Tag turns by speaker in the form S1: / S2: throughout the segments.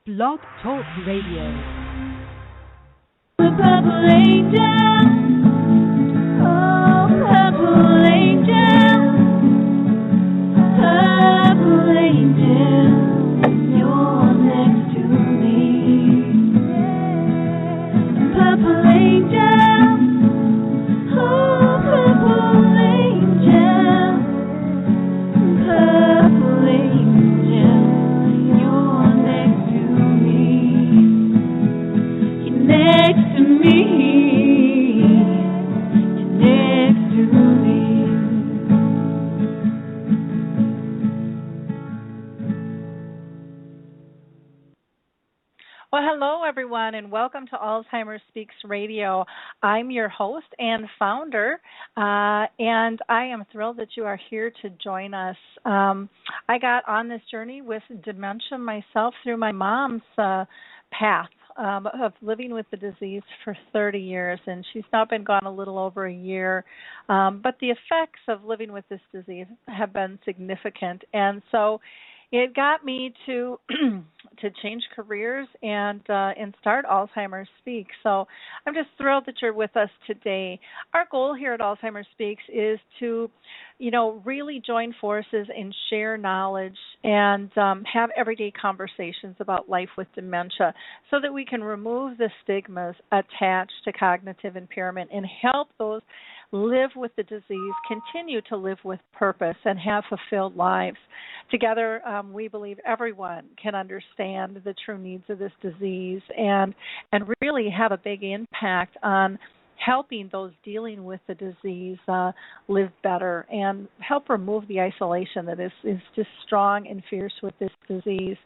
S1: Blog Talk Radio.
S2: The purple angel, oh purple angel, you're next to me. Purple angel, oh purple angel, you're next to me. You're next to me. You're next to me.
S3: Well, hello, everyone, and welcome to Alzheimer Speaks Radio. I'm your host and founder, and I am thrilled that you are here to join us. I got on this journey with dementia myself through my mom's path of living with the disease for 30 years, and she's now been gone a little over a year. But the effects of living with this disease have been significant, and so it got me to to change careers and start Alzheimer Speaks. So I'm just thrilled that you're with us today. Our goal here at Alzheimer Speaks is to, really join forces and share knowledge and have everyday conversations about life with dementia so that we can remove the stigmas attached to cognitive impairment and help those live with the disease continue to live with purpose and have fulfilled lives. Together, we believe everyone can understand the true needs of this disease and really have a big impact on helping those dealing with the disease live better and help remove the isolation that is just strong and fierce with this disease.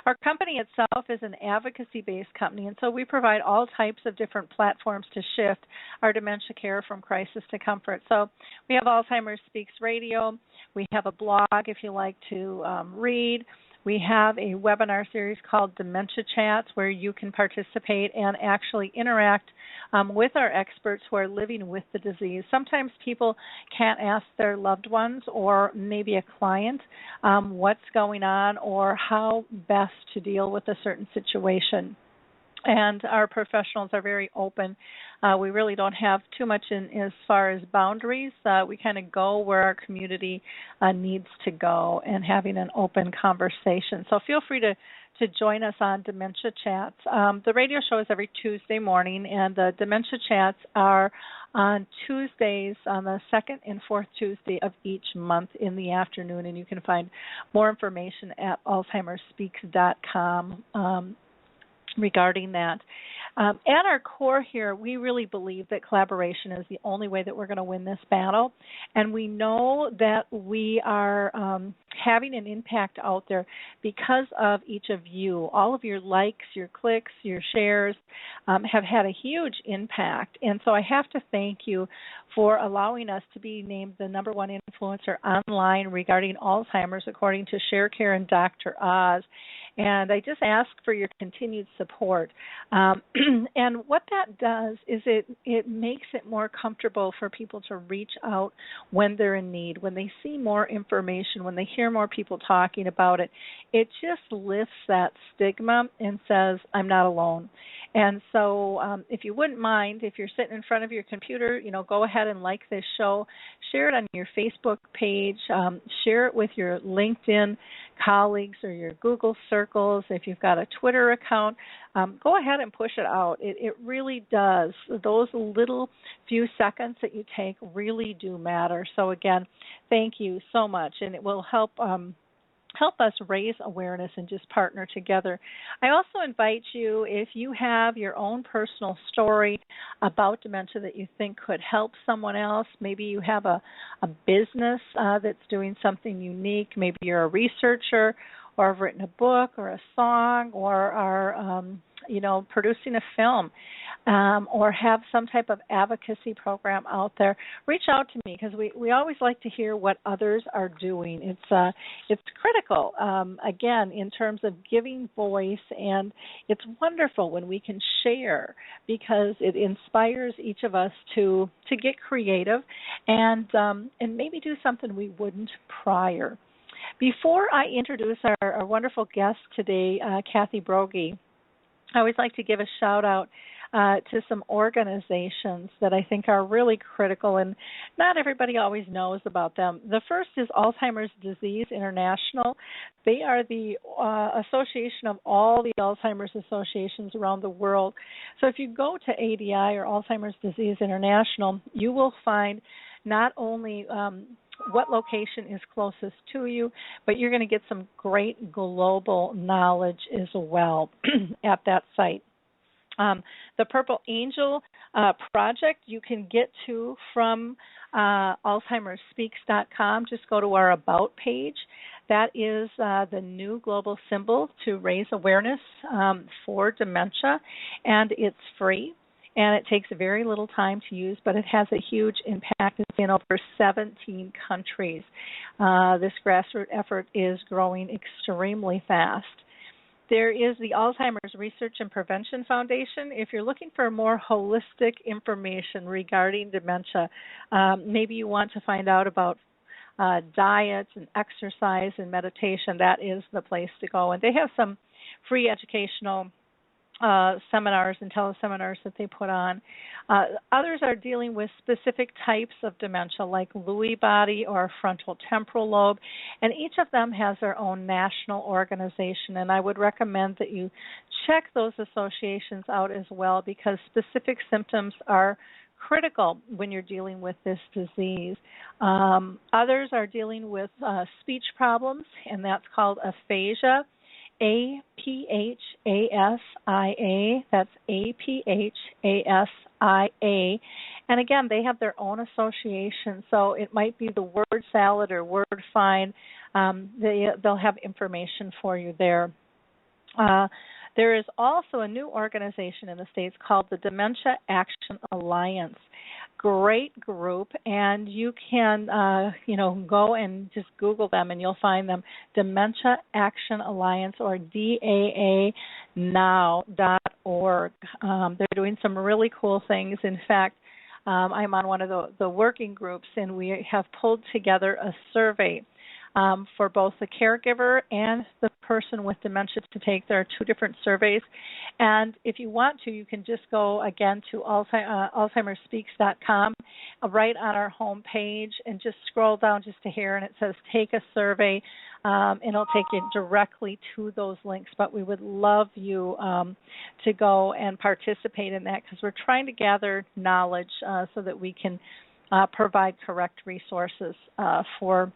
S3: Our company itself is an advocacy-based company, and so we provide all types of different platforms to shift our dementia care from crisis to comfort. So we have Alzheimer's Speaks Radio. We have a blog if you like to read. We have a webinar series called Dementia Chats where you can participate and actually interact with our experts who are living with the disease. Sometimes people can't ask their loved ones or maybe a client what's going on or how best to deal with a certain situation. And our professionals are very open. We really don't have too much in as far as boundaries. We kind of go where our community needs to go and having an open conversation. So feel free to join us on Dementia Chats. The radio show is every Tuesday morning, and the Dementia Chats are on Tuesdays on the second and fourth Tuesday of each month in the afternoon, and you can find more information at alzheimerspeaks.com. Regarding that. At our core here, we really believe that collaboration is the only way that we're going to win this battle, and we know that we are having an impact out there because of each of you. All of your likes, your clicks, your shares have had a huge impact, and so I have to thank you for allowing us to be named the #1 influencer online regarding Alzheimer's according to ShareCare and Dr. Oz. And I just ask for your continued support. And what that does is it makes it more comfortable for people to reach out when they're in need. When they see more information, when they hear more people talking about it, it just lifts that stigma and says, I'm not alone. And so if you wouldn't mind, if you're sitting in front of your computer, go ahead and like this show. Share it on your Facebook page. Share it with your LinkedIn colleagues or your Google circles. If you've got a Twitter account, go ahead and push it out. It really does. Those little few seconds that you take really do matter. So again, thank you so much, and it will help us raise awareness and just partner together. I also invite you, if you have your own personal story about dementia that you think could help someone else, maybe you have a business that's doing something unique, maybe you're a researcher or have written a book or a song or are producing a film or have some type of advocacy program out there, reach out to me because we always like to hear what others are doing. It's critical, again, in terms of giving voice, and it's wonderful when we can share because it inspires each of us to get creative and maybe do something we wouldn't prior. Before I introduce our wonderful guest today, Kathy Brogy, I always like to give a shout out to some organizations that I think are really critical, and not everybody always knows about them. The first is Alzheimer's Disease International. They are the association of all the Alzheimer's associations around the world. So if you go to ADI or Alzheimer's Disease International, you will find not only what location is closest to you, but you're going to get some great global knowledge as well at that site. The Purple Angel project you can get to from AlzheimersSpeaks.com. Just go to our About page. That is the new global symbol to raise awareness for dementia, and it's free. And it takes very little time to use, but it has a huge impact. It's in over 17 countries. This grassroots effort is growing extremely fast. There is the Alzheimer's Research and Prevention Foundation. If you're looking for more holistic information regarding dementia, maybe you want to find out about diet and exercise and meditation, that is the place to go. And they have some free educational seminars and teleseminars that they put on. Others are dealing with specific types of dementia like Lewy body or frontal temporal lobe, and each of them has their own national organization, and I would recommend that you check those associations out as well because specific symptoms are critical when you're dealing with this disease. Others are dealing with speech problems, and that's called aphasia. APHASIA, that's APHASIA. And again, they have their own association, so it might be the word salad or word find. They'll have information for you there. There is also a new organization in the States called the Dementia Action Alliance. Great group, and you can, go and just Google them, and you'll find them. Dementia Action Alliance, or DAAnow.org. They're doing some really cool things. In fact, I'm on one of the working groups, and we have pulled together a survey for both the caregiver and the person with dementia to take. There are two different surveys. And if you want to, you can just go, again, to AlzheimersSpeaks.com, right on our home page, and just scroll down just to here, and it says take a survey, and it'll take you directly to those links. But we would love you to go and participate in that because we're trying to gather knowledge so that we can provide correct resources for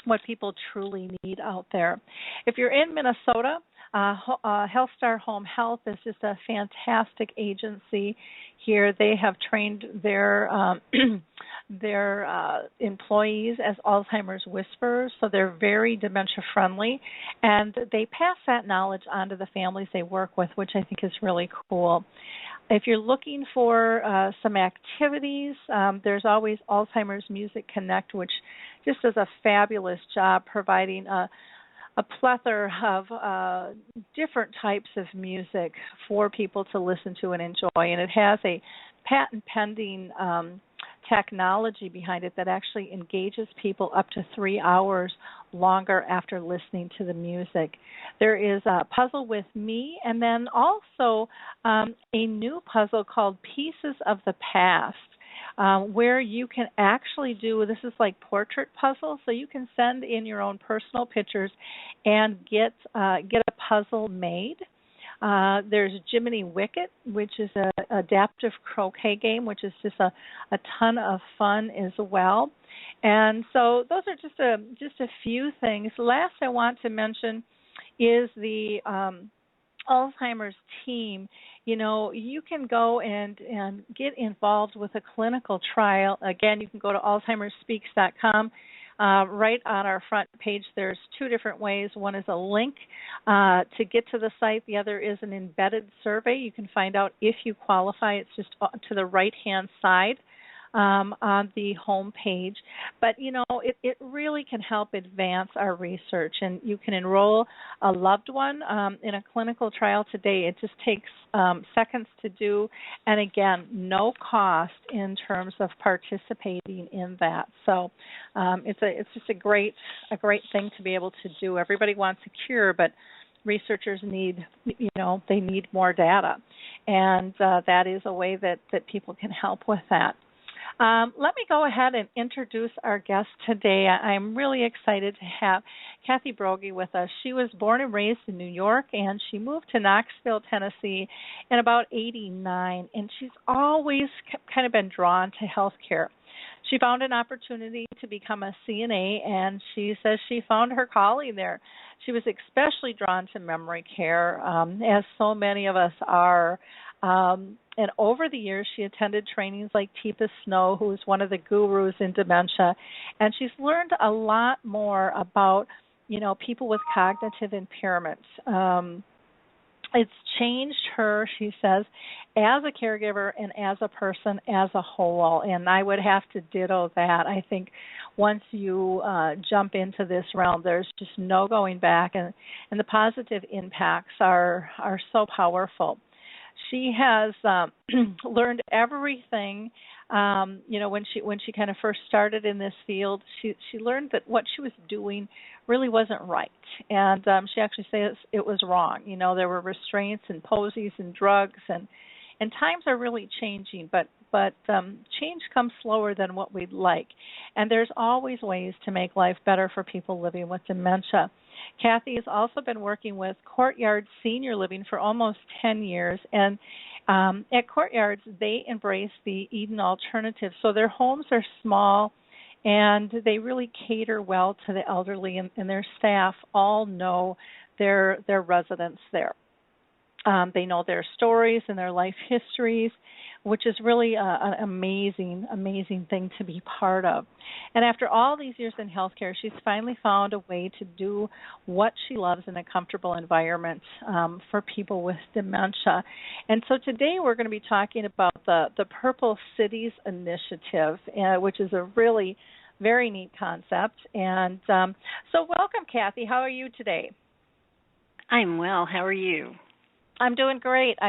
S3: what people truly need out there. If you're in Minnesota, HealthStar Home Health is just a fantastic agency here. They have trained their employees as Alzheimer's whisperers, so they're very dementia friendly, and they pass that knowledge on to the families they work with, which I think is really cool. If you're looking for some activities, there's always Alzheimer's Music Connect, which just does a fabulous job providing a plethora of different types of music for people to listen to and enjoy. And it has a patent-pending technology behind it that actually engages people up to 3 hours longer after listening to the music. There is a puzzle with me, and then also a new puzzle called Pieces of the Past, where you can actually do, this is like portrait puzzle, so you can send in your own personal pictures and get a puzzle made. There's Jiminy Wicket, which is an adaptive croquet game, which is just a ton of fun as well. And so those are just a few things. Last I want to mention is the Alzheimer's team. You know, you can go and get involved with a clinical trial. Again, you can go to AlzheimersSpeaks.com. Right on our front page, there's two different ways. One is a link to get to the site. The other is an embedded survey. You can find out if you qualify. It's just to the right-hand side on the home page. But, it really can help advance our research. And you can enroll a loved one in a clinical trial today. It just takes seconds to do. And again, no cost in terms of participating in that. So it's just a great thing to be able to do. Everybody wants a cure, but researchers need they need more data, and that is a way that people can help with that. Let me go ahead and introduce our guest today. I'm really excited to have Kathy Brogy with us. She was born and raised in New York, and she moved to Knoxville, Tennessee in about '89, and she's always kind of been drawn to healthcare. She found an opportunity to become a CNA, and she says she found her calling there. She was especially drawn to memory care, as so many of us are. And over the years, she attended trainings like Teepa Snow, who is one of the gurus in dementia, and she's learned a lot more about, people with cognitive impairments. It's changed her, she says, as a caregiver and as a person as a whole, and I would have to ditto that. I think once you jump into this realm, there's just no going back, and the positive impacts are so powerful. She has learned everything. When she kind of first started in this field, she learned that what she was doing really wasn't right, and she actually says it was wrong. There were restraints and posies and drugs, and times are really changing, but change comes slower than what we'd like, and there's always ways to make life better for people living with dementia. Kathy has also been working with Courtyard Senior Living for almost 10 years, and at Courtyards, they embrace the Eden alternative. So their homes are small, and they really cater well to the elderly, and their staff all know their residents there. They know their stories and their life histories, which is really an amazing thing to be part of. And after all these years in healthcare, she's finally found a way to do what she loves in a comfortable environment for people with dementia. And so today we're going to be talking about the Purple Cities Initiative, which is a really very neat concept. And so welcome, Kathy. How are you today?
S1: I'm well. How are you?
S3: I'm doing great.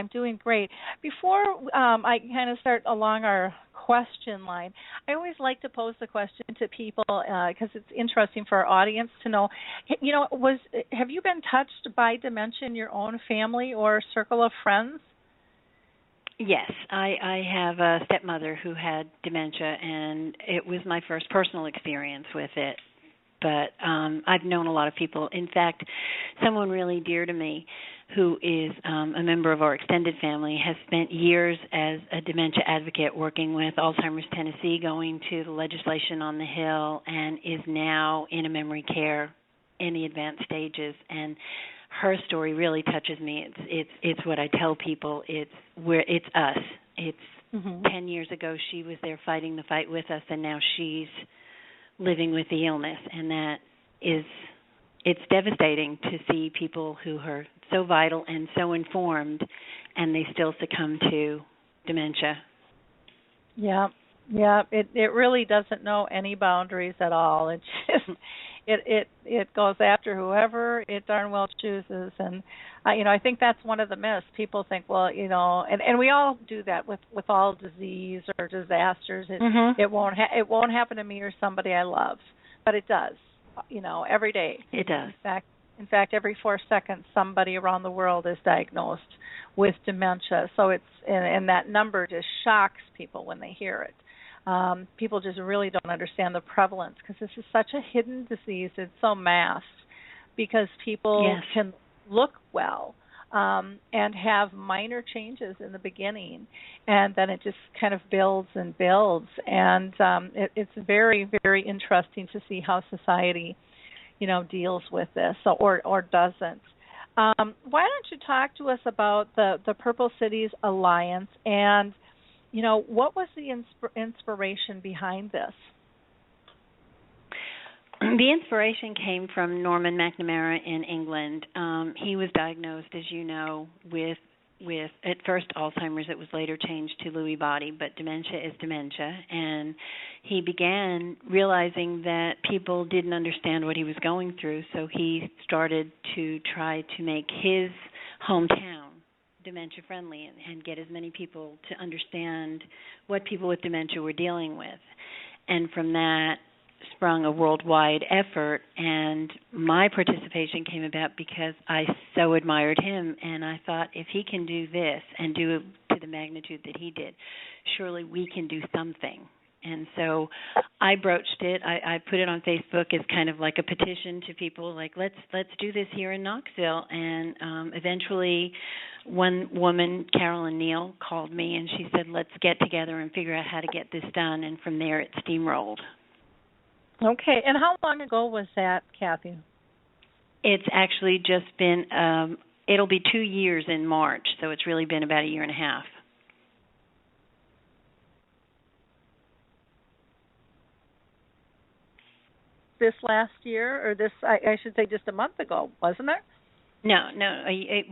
S3: Before I kind of start along our question line, I always like to pose the question to people because it's interesting for our audience to know. Have you been touched by dementia in your own family or circle of friends?
S1: Yes, I have a stepmother who had dementia, and it was my first personal experience with it. But I've known a lot of people. In fact, someone really dear to me who is a member of our extended family has spent years as a dementia advocate working with Alzheimer's Tennessee, going to the legislation on the Hill, and is now in a memory care in the advanced stages. And her story really touches me. It's what I tell people. It's us. It's 10 years ago she was there fighting the fight with us, and now she's living with the illness, and it's devastating to see people who are so vital and so informed, and they still succumb to dementia.
S3: Yeah, it really doesn't know any boundaries at all. It just it goes after whoever it darn well chooses, and I think that's one of the myths. People think, well, and we all do that with all disease or disasters. It won't happen to me or somebody I love, but it does. Every day.
S1: It does.
S3: In fact, every 4 seconds, somebody around the world is diagnosed with dementia. So and that number just shocks people when they hear it. People just really don't understand the prevalence because this is such a hidden disease. It's so masked because people can look well and have minor changes in the beginning, and then it just kind of builds and builds. And it's very, very interesting to see how society, deals with this or doesn't. Why don't you talk to us about the Purple Cities Alliance and, what was the inspiration behind this?
S1: The inspiration came from Norman McNamara in England. He was diagnosed, as you know, with with, at first, Alzheimer's. It was later changed to Lewy body, but dementia is dementia. And he began realizing that people didn't understand what he was going through, so he started to try to make his hometown dementia-friendly and get as many people to understand what people with dementia were dealing with. And from that sprung a worldwide effort, and my participation came about because I so admired him, and I thought, if he can do this and do it to the magnitude that he did, surely we can do something. And so I broached it. I put it on Facebook as kind of like a petition to people, like, let's do this here in Knoxville. And eventually one woman, Carolyn Neal, called me, and she said, let's get together and figure out how to get this done. And from there it steamrolled.
S3: Okay, and how long ago was that, Kathy?
S1: It's actually just been, it'll be 2 years in March, so it's really been about a year and a half.
S3: This last year, or this, I should say just a month ago, wasn't it?
S1: No.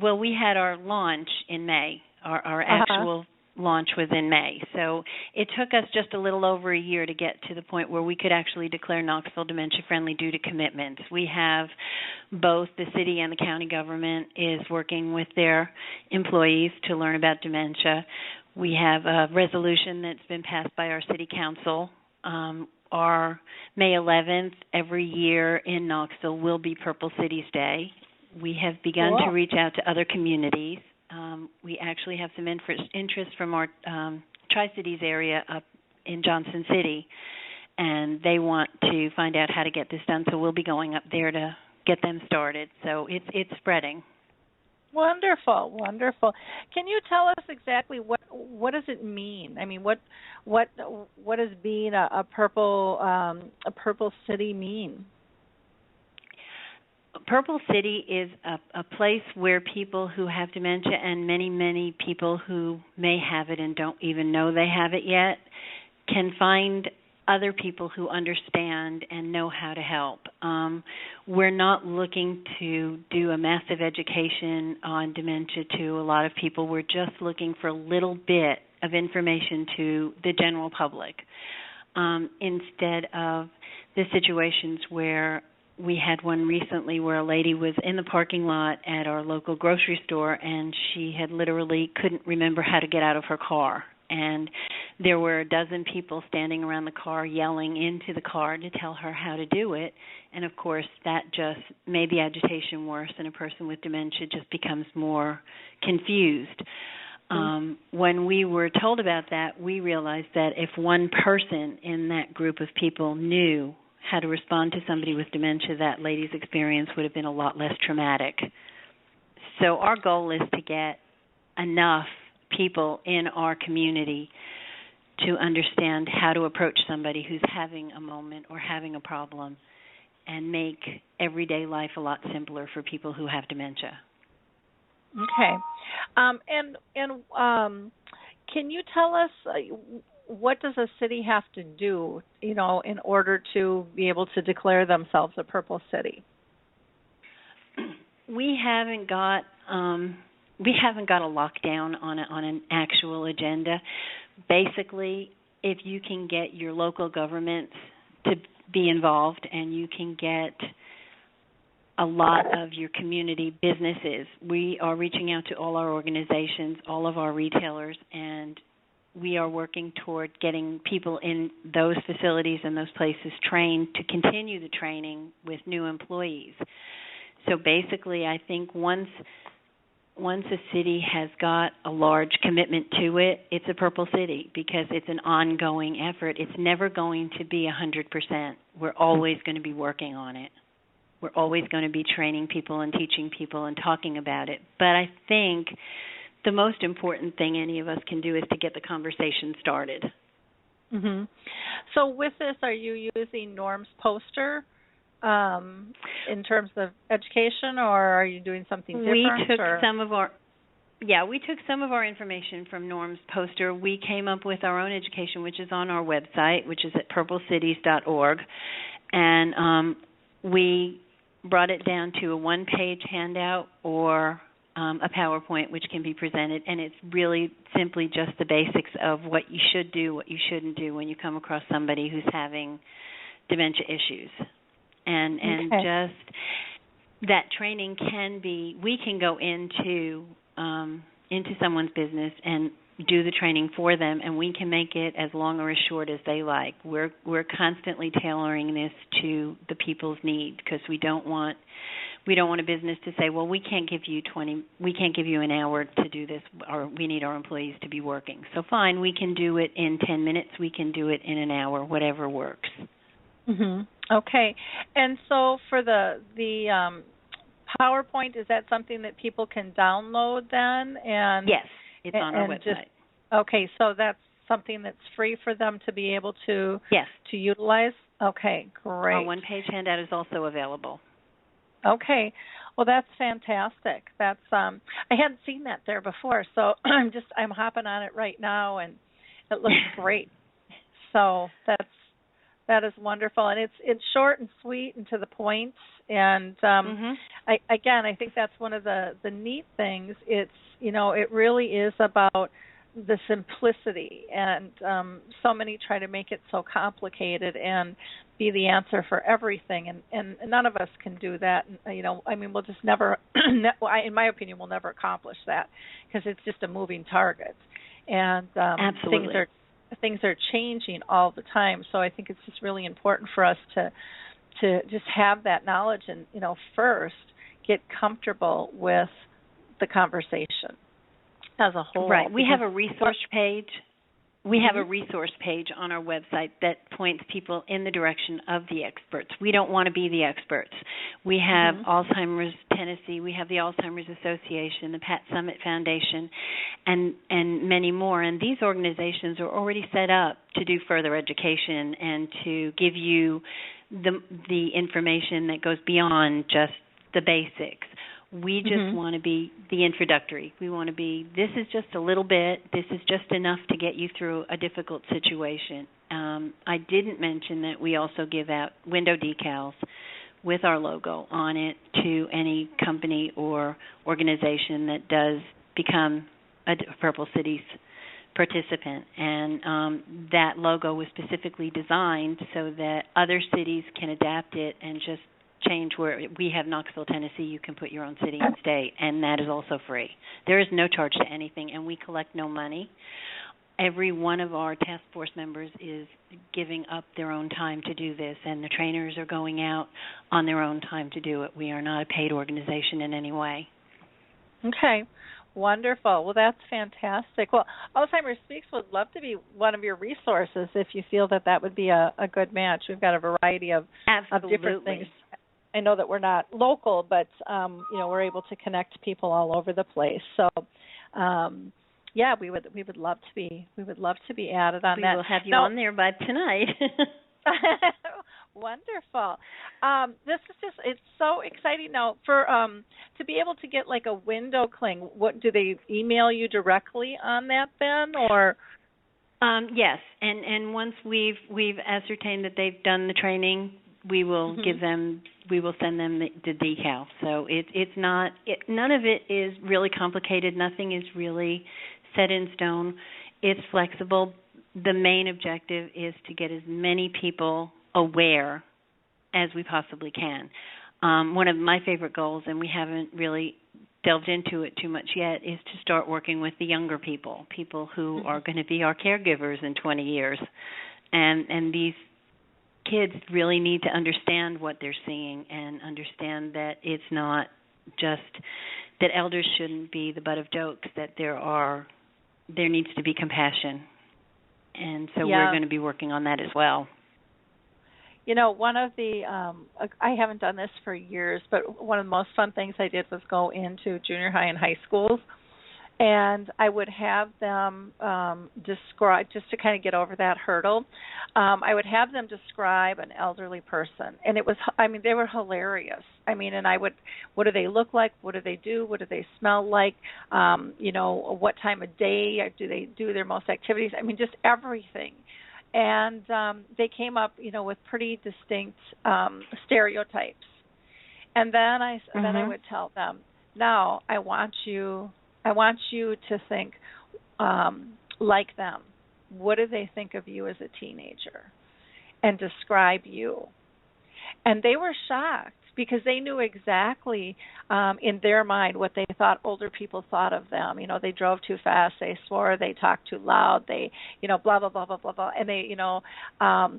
S1: Well, we had our launch in May. Our actual launch was in May. So it took us just a little over a year to get to the point where we could actually declare Knoxville dementia-friendly due to commitments. We have both the city and the county government is working with their employees to learn about dementia. We have a resolution that's been passed by our city council. Our May 11th every year in Knoxville will be Purple Cities Day. We have begun to reach out to other communities. We actually have some interest from our Tri-Cities area up in Johnson City, and they want to find out how to get this done, so we'll be going up there to get them started. So it's spreading.
S3: Wonderful. Can you tell us exactly what does it mean? I mean, what does being a purple city mean?
S1: Purple City is a place where people who have dementia and many people who may have it and don't even know they have it yet can find other people who understand and know how to help. We're not looking to do a massive education on dementia to a lot of people. We're just looking for a little bit of information to the general public, instead of the situations where we had one recently where a lady was in the parking lot at our local grocery store, and she had literally couldn't remember how to get out of her car. And there were a dozen people standing around the car yelling into the car to tell her how to do it. And, of course, that just made the agitation worse, and a person with dementia just becomes more confused. When we were told about that, we realized that if one person in that group of people knew how to respond to somebody with dementia, that lady's experience would have been a lot less traumatic. So our goal is to get enough people in our community to understand how to approach somebody who's having a moment or having a problem and make everyday life a lot simpler for people who have dementia.
S3: Okay. And can you tell us what does a city have to do, in order to be able to declare themselves a purple city?
S1: We haven't got a lockdown on an actual agenda. Basically, if you can get your local governments to be involved and you can get a lot of your community businesses, we are reaching out to all our organizations, all of our retailers, and we are working toward getting people in those facilities and those places trained to continue the training with new employees. So basically, I think once a city has got a large commitment to it, it's a purple city because it's an ongoing effort. It's never going to be 100%. We're always going to be working on it. We're always going to be training people and teaching people and talking about it. But I think the most important thing any of us can do is to get the conversation started.
S3: Mm-hmm. So with this, are you using Norm's poster in terms of education, or are you doing something different?
S1: We took some of our information from Norm's poster. We came up with our own education, which is on our website, which is at purplecities.org, and we brought it down to a one-page handout or a PowerPoint which can be presented, and it's really simply just the basics of what you should do, what you shouldn't do when you come across somebody who's having dementia issues. And just that training can be, we can go into someone's business and do the training for them, and we can make it as long or as short as they like. We're constantly tailoring this to the people's need, because we don't want a business to say, well, we can't give you an hour to do this, or we need our employees to be working. So fine, we can do it in 10 minutes, we can do it in an hour, whatever works.
S3: Mhm. Okay. And so for the PowerPoint, is that something that people can download then? And
S1: yes, it's on our website.
S3: Okay, so that's something that's free for them to be able to to utilize? Okay, great.
S1: Our one-page handout is also available.
S3: Okay. Well, that's fantastic. That's I hadn't seen that there before, so I'm hopping on it right now, and it looks great. So that is wonderful, and it's short and sweet and to the point. And I think that's one of the neat things. It's it really is about the simplicity, and so many try to make it so complicated and be the answer for everything, and none of us can do that. We'll just never, in my opinion, we'll never accomplish that, because it's just a moving target, and
S1: absolutely.
S3: Things are changing all the time. So I think it's just really important for us to just have that knowledge and first get comfortable with the conversation as a whole.
S1: Right. We have a resource page. We have a resource page on our website that points people in the direction of the experts. We don't want to be the experts. We have Alzheimer's Tennessee, we have the Alzheimer's Association, the Pat Summit Foundation, and many more. And these organizations are already set up to do further education and to give you the information that goes beyond just the basics. We just want to be the introductory. We want to be, this is just a little bit, this is just enough to get you through a difficult situation. I didn't mention that we also give out window decals with our logo on it to any company or organization that does become a Purple Cities participant. And that logo was specifically designed so that other cities can adapt it and just change. Where we have Knoxville, Tennessee, you can put your own city and state, and that is also free. There is no charge to anything, and we collect no money. Every one of our task force members is giving up their own time to do this, and the trainers are going out on their own time to do it. We are not a paid organization in any way.
S3: Okay. Wonderful. Well, that's fantastic. Well, Alzheimer's Speaks would love to be one of your resources if you feel that would be a good match. We've got a variety of different things. I know that we're not local, but we're able to connect people all over the place. So, we would love to be added on that.
S1: We will have you on there by tonight.
S3: Wonderful. This is it's so exciting now for to be able to get like a window cling. What do they email you directly on that then, or?
S1: Yes, and once we've ascertained that they've done the training, we will give them. We will send them the decal. So it's not. None of it is really complicated. Nothing is really set in stone. It's flexible. The main objective is to get as many people aware as we possibly can. One of my favorite goals, and we haven't really delved into it too much yet, is to start working with the younger people who are going to be our caregivers in 20 years. And these kids really need to understand what they're seeing and understand that it's not just that elders shouldn't be the butt of jokes, that there needs to be compassion. And so we're going to be working on that as well.
S3: One of the, I haven't done this for years, but one of the most fun things I did was go into junior high and high schools, and I would have them describe, just to kind of get over that hurdle, I would have them describe an elderly person. And it was, they were hilarious. And I would, what do they look like? What do they do? What do they smell like? What time of day do they do their most activities? Just everything. And they came up, with pretty distinct stereotypes. And then I would tell them, Now I want you to think like them. What do they think of you as a teenager? And describe you. And they were shocked because they knew exactly in their mind what they thought older people thought of them. You know, they drove too fast, they swore, they talked too loud, they, blah blah blah blah blah blah, and they,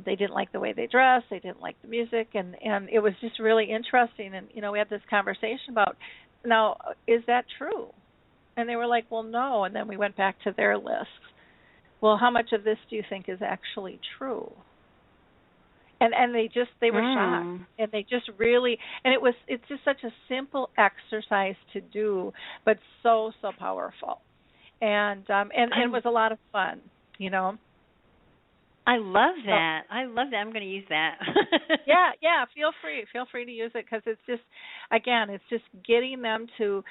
S3: they didn't like the way they dressed, they didn't like the music, and it was just really interesting. And we had this conversation about, now, is that true? And they were like, well, no. And then we went back to their list. Well, how much of this do you think is actually true? And they were shocked, and they just really, and it's just such a simple exercise to do, but so powerful, and it was a lot of fun,
S1: I love that. I love that. I'm going to use that.
S3: Yeah. Feel free to use it, because it's just, again, it's just getting them to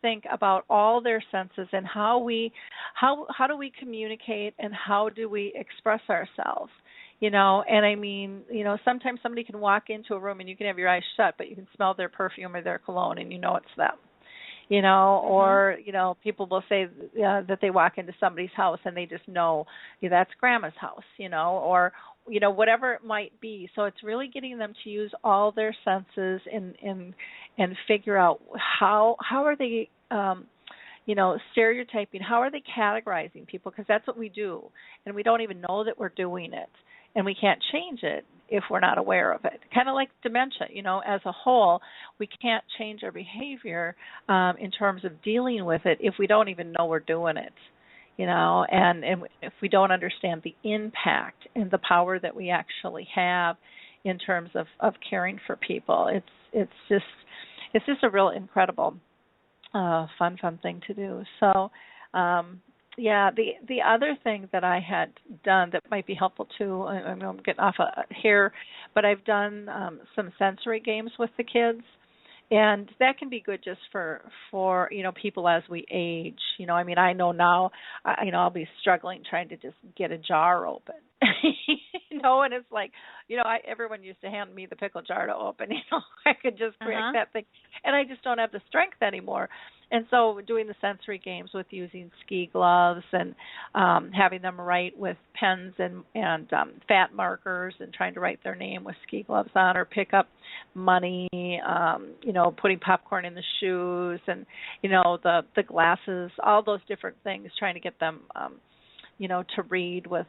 S3: think about all their senses and how do we communicate and how do we express ourselves. And I mean, sometimes somebody can walk into a room and you can have your eyes shut, but you can smell their perfume or their cologne and it's them. Or, people will say that they walk into somebody's house and they just know that's grandma's house, or, whatever it might be. So it's really getting them to use all their senses and figure out how are they, stereotyping, how are they categorizing people, because that's what we do, and we don't even know that we're doing it. And we can't change it if we're not aware of it. Kind of like dementia, as a whole, we can't change our behavior in terms of dealing with it if we don't even know we're doing it, and if we don't understand the impact and the power that we actually have in terms of caring for people. It's just a real incredible, fun thing to do. So. The other thing that I had done that might be helpful too, I'm getting off here, but I've done some sensory games with the kids, and that can be good just for people as we age. I mean, I know now, I'll be struggling trying to just get a jar open. And it's like, everyone used to hand me the pickle jar to open. I could just break that thing, and I just don't have the strength anymore. And so doing the sensory games with using ski gloves and having them write with pens and fat markers and trying to write their name with ski gloves on, or pick up money, putting popcorn in the shoes and, the glasses, all those different things, trying to get them, to read with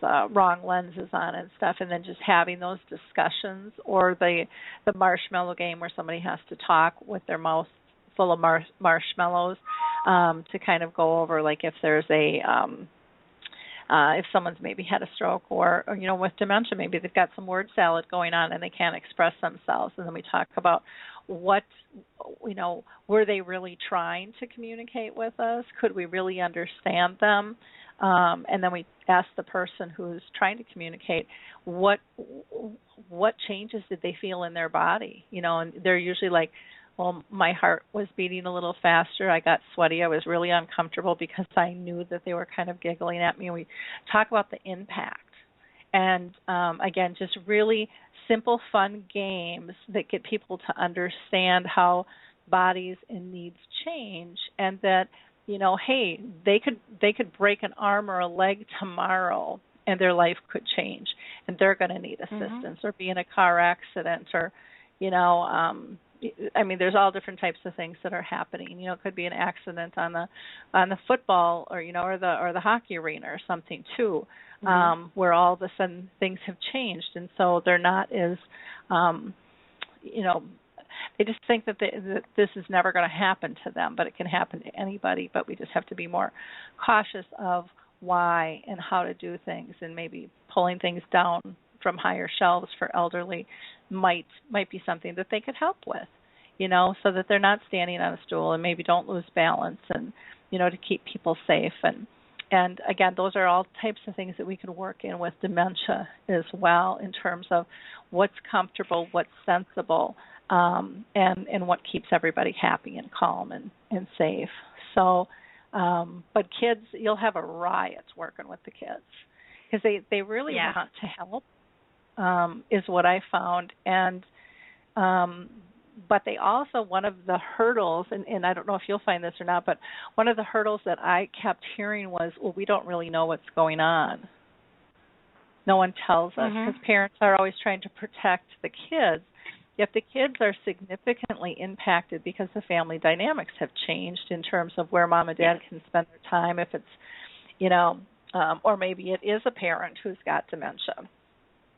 S3: wrong lenses on and stuff, and then just having those discussions, or the marshmallow game where somebody has to talk with their mouth full of marshmallows, to kind of go over, like, if there's if someone's maybe had a stroke, or with dementia, maybe they've got some word salad going on and they can't express themselves, and then we talk about what, were they really trying to communicate with us? Could we really understand them? And then we ask the person who's trying to communicate, what changes did they feel in their body? And they're usually like, well, my heart was beating a little faster. I got sweaty. I was really uncomfortable because I knew that they were kind of giggling at me. And we talk about the impact. And, again, just really simple, fun games that get people to understand how bodies and needs change, and that, hey, they could break an arm or a leg tomorrow and their life could change, and they're going to need assistance, or be in a car accident, or, I mean, there's all different types of things that are happening. It could be an accident on the football, or or the hockey arena or something too, where all of a sudden things have changed, and so they're not as, they just think that this is never going to happen to them, but it can happen to anybody. But we just have to be more cautious of why and how to do things, and maybe pulling things down from higher shelves for elderly might be something that they could help with, so that they're not standing on a stool and maybe don't lose balance, and to keep people safe. And again, those are all types of things that we can work in with dementia as well, in terms of what's comfortable, what's sensible, and what keeps everybody happy and calm and safe. So, but kids, you'll have a riot working with the kids, because they really want to help, is what I found. And but they also, one of the hurdles, and I don't know if you'll find this or not, but one of the hurdles that I kept hearing was, well, we don't really know what's going on. No one tells us, because parents are always trying to protect the kids. If the kids are significantly impacted because the family dynamics have changed in terms of where mom and dad can spend their time, if it's, or maybe it is a parent who's got dementia.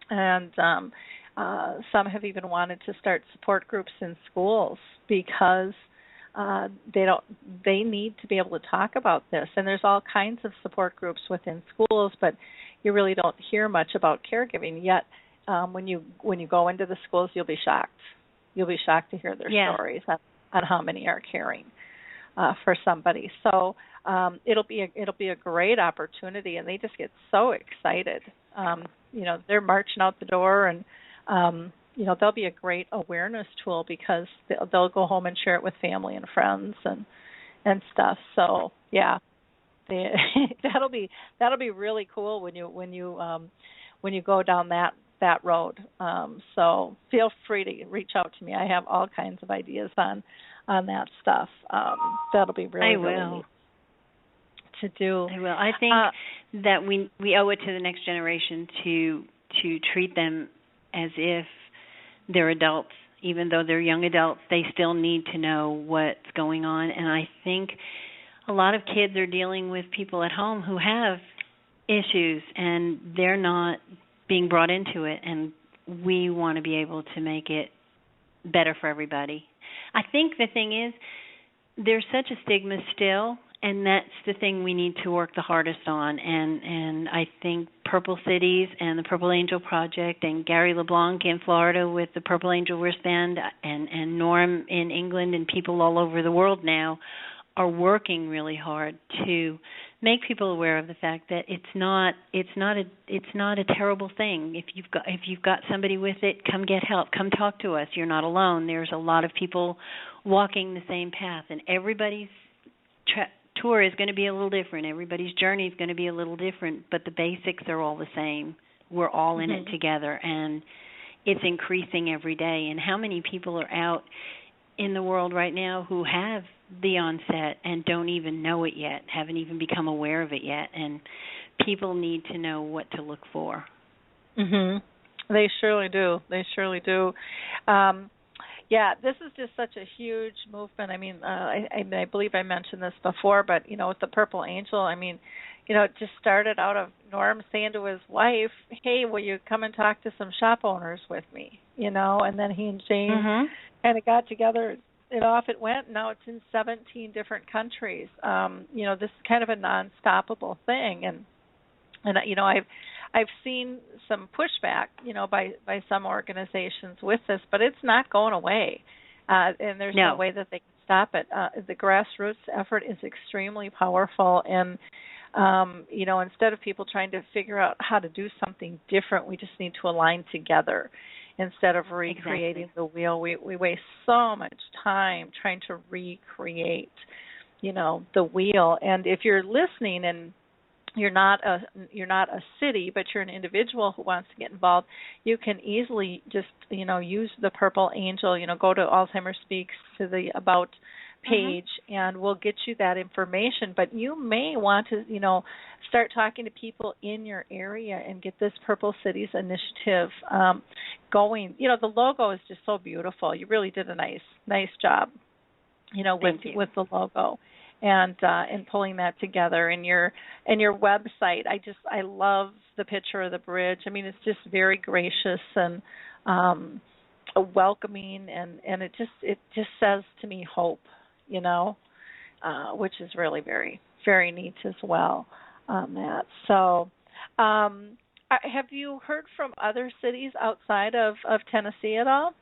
S3: And some have even wanted to start support groups in schools because they need to be able to talk about this. And there's all kinds of support groups within schools, but you really don't hear much about caregiving yet. When you go into the schools, you'll be shocked. You'll be shocked to hear their stories on how many are caring for somebody. So it'll be a great opportunity, and they just get so excited. They're marching out the door, and they'll be a great awareness tool because they'll go home and share it with family and friends and stuff. So that'll be really cool when you go down that road. So feel free to reach out to me. I have all kinds of ideas on that stuff. That'll be really neat to do.
S1: I will. I think that we owe it to the next generation to treat them as if they're adults. Even though they're young adults, they still need to know what's going on. And I think a lot of kids are dealing with people at home who have issues, and they're not being brought into it, and we want to be able to make it better for everybody. I think the thing is, there's such a stigma still, and that's the thing we need to work the hardest on. And I think Purple Cities and the Purple Angel Project and Gary LeBlanc in Florida with the Purple Angel wristband and Norm in England and people all over the world now are working really hard to make people aware of the fact that it's not a terrible thing. If you've got somebody with it, come get help. Come talk to us. You're not alone. There's a lot of people walking the same path, and everybody's tour is going to be a little different. Everybody's journey is going to be a little different, but the basics are all the same. We're all in it together, and it's increasing every day. And how many people are out in the world right now who have the onset and don't even know it yet, haven't even become aware of it yet, and people need to know what to look for.
S3: They surely do. This is just such a huge movement. I mean, I believe I mentioned this before, but, with the Purple Angel, it just started out of Norm saying to his wife, hey, will you come and talk to some shop owners with me? And then he and Jane kind of got together, and off it went. Now it's in 17 different countries. This is kind of a non-stoppable thing, and I've seen some pushback, by some organizations with this, but it's not going away, and there's no way that they can stop it. The grassroots effort is extremely powerful, and instead of people trying to figure out how to do something different, we just need to align together. Instead of recreating the wheel, we waste so much time trying to recreate, the wheel. And if you're listening and you're not a city, but you're an individual who wants to get involved, you can easily just use the Purple Angel. Go to Alzheimer Speaks to the About page, and we'll get you that information. But you may want to start talking to people in your area and get this Purple Cities initiative going. The logo is just so beautiful. You really did a nice job, with the logo. And pulling that together, and your website. I love the picture of the bridge. It's just very gracious and welcoming, and it just says to me hope, which is really very, very neat as well on that. So, have you heard from other cities outside of Tennessee at all?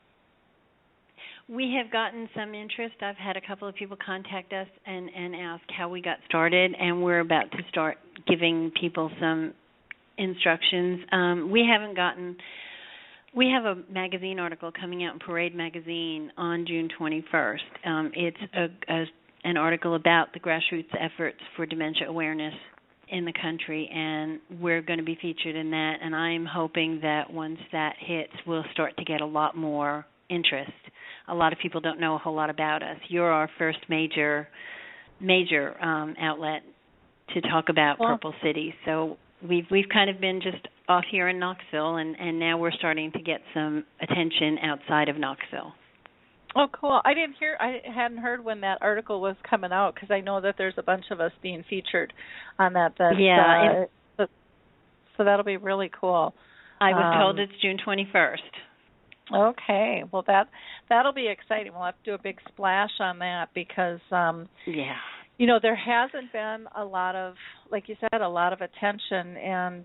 S1: We have gotten some interest. I've had a couple of people contact us and ask how we got started, and we're about to start giving people some instructions. We have a magazine article coming out in Parade Magazine on June 21st. It's an article about the grassroots efforts for dementia awareness in the country, and we're going to be featured in that, and I'm hoping that once that hits, we'll start to get a lot more interest. a lot of people don't know a whole lot about us. You're our first major outlet to talk about Purple City. So we've kind of been just off here in Knoxville, and now we're starting to get some attention outside of Knoxville.
S3: Oh, cool. I hadn't heard when that article was coming out, because I know that there's a bunch of us being featured on that. So that'll be really cool.
S1: I was told it's June 21st.
S3: Okay. Well, that'll be exciting. We'll have to do a big splash on that because, there hasn't been a lot of, like you said, a lot of attention. And,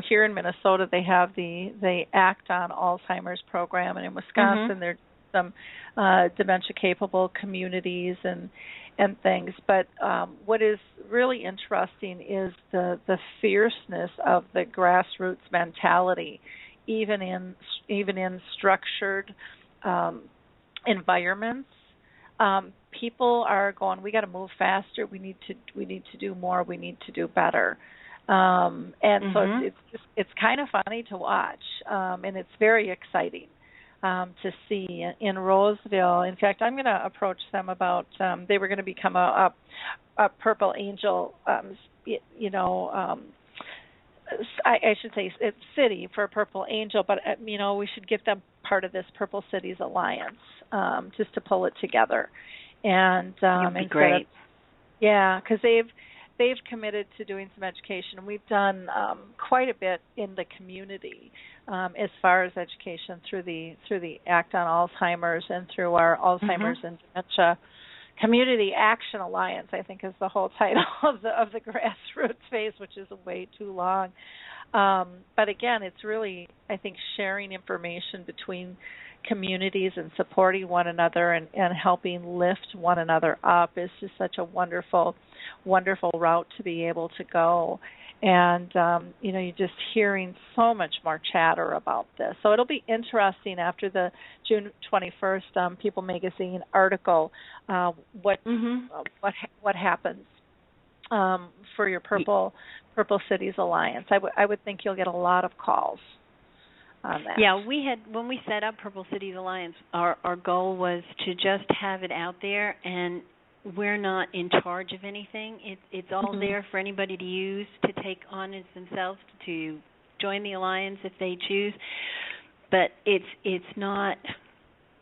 S3: here in Minnesota, they have the Act on Alzheimer's program. And in Wisconsin, there's some dementia-capable communities and things. But what is really interesting is the fierceness of the grassroots mentality, even in structured environments. People are going, we got to move faster. We need to do more. We need to do better. So it's kind of funny to watch, and it's very exciting to see in Roseville. In fact, I'm going to approach them about they were going to become a Purple Angel, I should say it's city for Purple Angel, but we should give them part of this Purple Cities Alliance just to pull it together. And
S1: that'd be great.
S3: Because they've committed to doing some education, and we've done quite a bit in the community as far as education through the Act on Alzheimer's and through our Alzheimer's and Dementia Community Action Alliance, I think is the whole title of the grassroots phase, which is way too long. But again, it's really, I think, sharing information between communities and supporting one another and helping lift one another up is just such a wonderful, wonderful route to be able to go. And, you're just hearing so much more chatter about this. So it'll be interesting after the June 21st People Magazine article, what happens for your Purple Cities Alliance. I would think you'll get a lot of calls on that.
S1: Yeah, when we set up Purple Cities Alliance, our goal was to just have it out there, and we're not in charge of anything. It's all there for anybody to use, to take on as themselves, to join the alliance if they choose. But it's not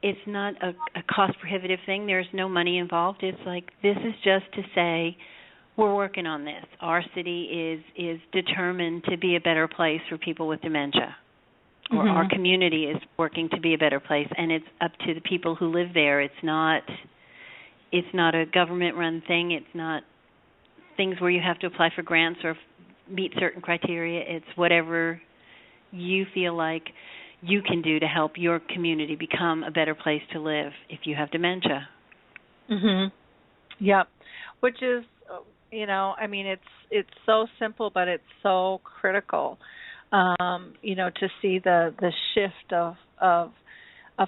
S1: a cost prohibitive thing. There's no money involved. It's like, this is just to say, we're working on this. Our city is determined to be a better place for people with dementia. Or our community is working to be a better place, and it's up to the people who live there. It's not a government-run thing. It's not things where you have to apply for grants or meet certain criteria. It's whatever you feel like you can do to help your community become a better place to live if you have dementia.
S3: Yep. Which is, it's so simple, but it's so critical. To see the shift of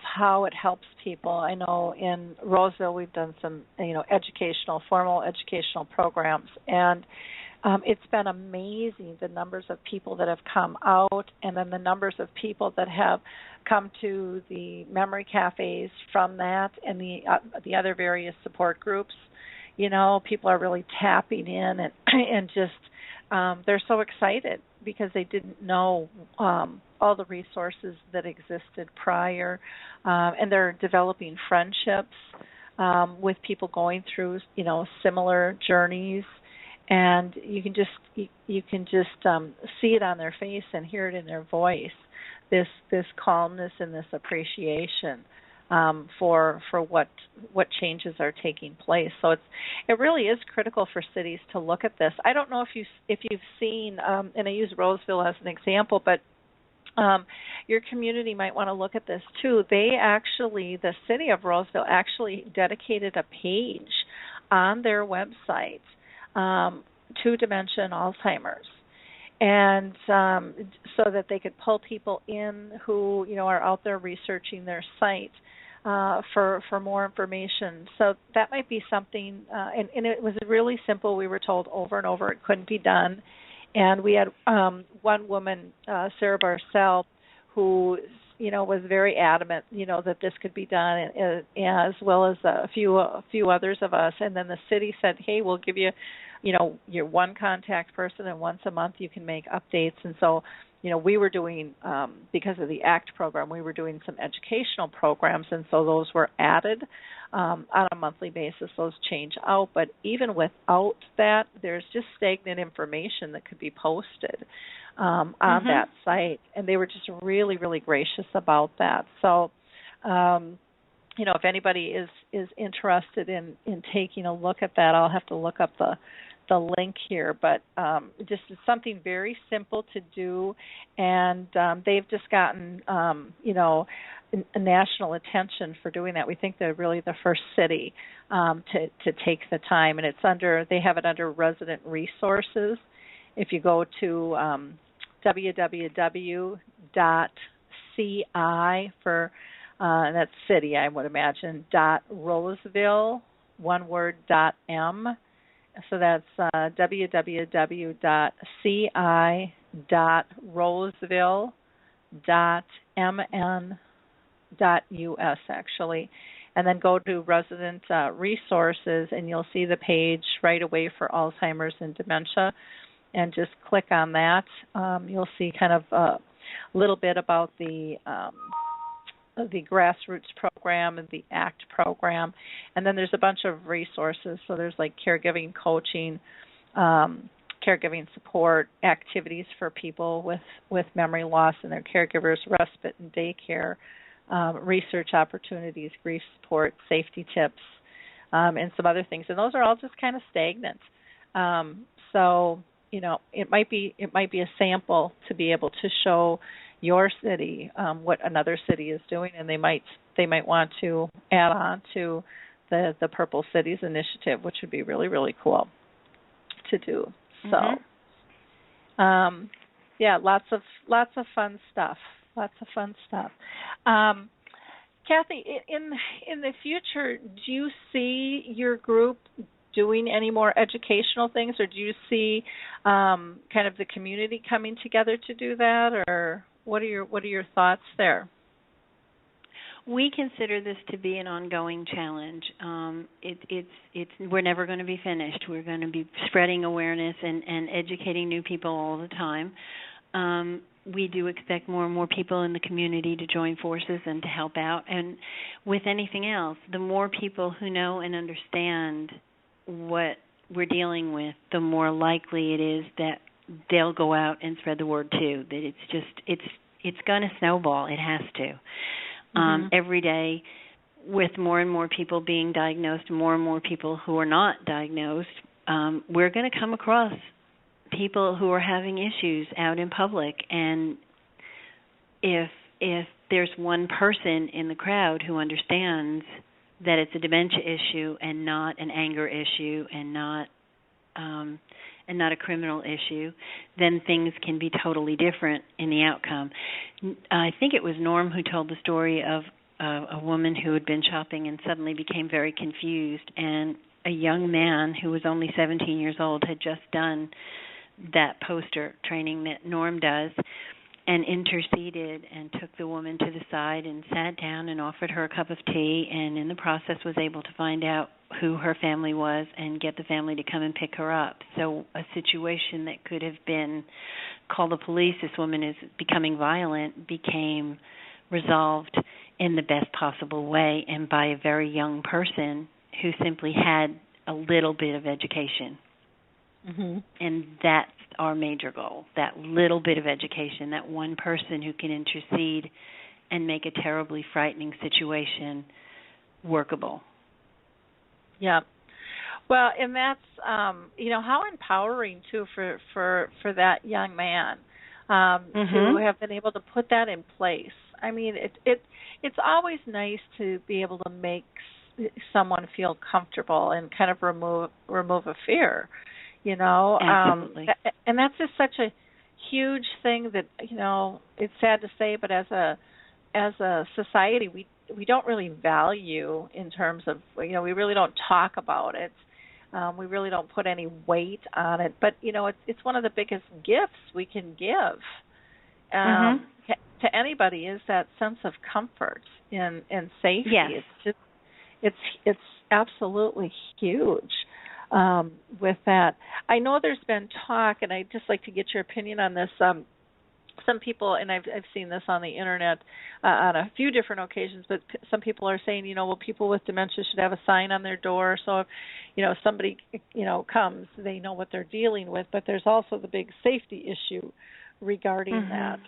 S3: how it helps people. I know in Roseville we've done some, formal educational programs, and it's been amazing the numbers of people that have come out, and then the numbers of people that have come to the memory cafes from that, and the other various support groups. People are really tapping in and just they're so excited because they didn't know all the resources that existed prior, and they're developing friendships with people going through, similar journeys, and you can just see it on their face and hear it in their voice, this calmness and this appreciation for what changes are taking place. So it really is critical for cities to look at this. I don't know if you've seen, and I use Roseville as an example, but your community might want to look at this too. The city of Roseville actually dedicated a page on their website to dementia and Alzheimer's. And so that they could pull people in who, are out there researching their site for more information. So that might be something, and it was really simple. We were told over and over it couldn't be done. And we had one woman, Sarah Barcel, who was very adamant, that this could be done, as well as a few others of us. And then the city said, "Hey, we'll give you, your one contact person, and once a month you can make updates." And so, we were doing, because of the ACT program, we were doing some educational programs, and so those were added on a monthly basis. Those change out, but even without that, there's just stagnant information that could be posted on that site, and they were just really, really gracious about that. So, if anybody is interested in taking a look at that, I'll have to look up the link here, but just it's something very simple to do, and they've just gotten a national attention for doing that. We think they're really the first city to take the time, and they have it under resident resources. If you go to www.ci for that's city, I would imagine, .roseville, one word, .m. So that's www.ci.roseville.mn.us, actually. And then go to resident resources, and you'll see the page right away for Alzheimer's and dementia. And just click on that. You'll see kind of a little bit about the grassroots program and the ACT program. And then there's a bunch of resources. So there's like caregiving coaching, caregiving support, activities for people with memory loss and their caregivers, respite and daycare, research opportunities, grief support, safety tips, and some other things. And those are all just kind of stagnant. So it might be a sample to be able to show your city what another city is doing, and they might want to add on to the Purple Cities initiative, which would be really, really cool to do. So lots of fun stuff. Kathy, in the future, do you see your group doing any more educational things, or do you see kind of the community coming together to do that, or what are your thoughts there?
S1: We consider this to be an ongoing challenge. We're never going to be finished. We're going to be spreading awareness and educating new people all the time. We do expect more and more people in the community to join forces and to help out. And with anything else, the more people who know and understand what we're dealing with, the more likely it is that they'll go out and spread the word too. That it's going to snowball. It has to. Every day, with more and more people being diagnosed, more and more people who are not diagnosed, we're going to come across people who are having issues out in public. And if there's one person in the crowd who understands that it's a dementia issue and not an anger issue and not a criminal issue, then things can be totally different in the outcome. I think it was Norm who told the story of a woman who had been shopping and suddenly became very confused, and a young man who was only 17 years old had just done that poster training that Norm does, and interceded and took the woman to the side and sat down and offered her a cup of tea, and in the process was able to find out who her family was and get the family to come and pick her up. So a situation that could have been, call the police, this woman is becoming violent, became resolved in the best possible way and by a very young person who simply had a little bit of education. And that's our major goal, that little bit of education, that one person who can intercede and make a terribly frightening situation workable. Yeah.
S3: Well, and that's how empowering too for that young man to have been able to put that in place. I mean, it's always nice to be able to make someone feel comfortable and kind of remove a fear.
S1: Absolutely.
S3: And that's just such a huge thing that, it's sad to say, but as a society, we don't really value in terms of, we really don't talk about it. We really don't put any weight on it. But, it's one of the biggest gifts we can give. to anybody is that sense of comfort and safety.
S1: Yes.
S3: It's absolutely huge with that. I know there's been talk, and I'd just like to get your opinion on this. Some people, and I've seen this on the internet on a few different occasions, but some people are saying, well, people with dementia should have a sign on their door, so if somebody comes, they know what they're dealing with. But there's also the big safety issue regarding that.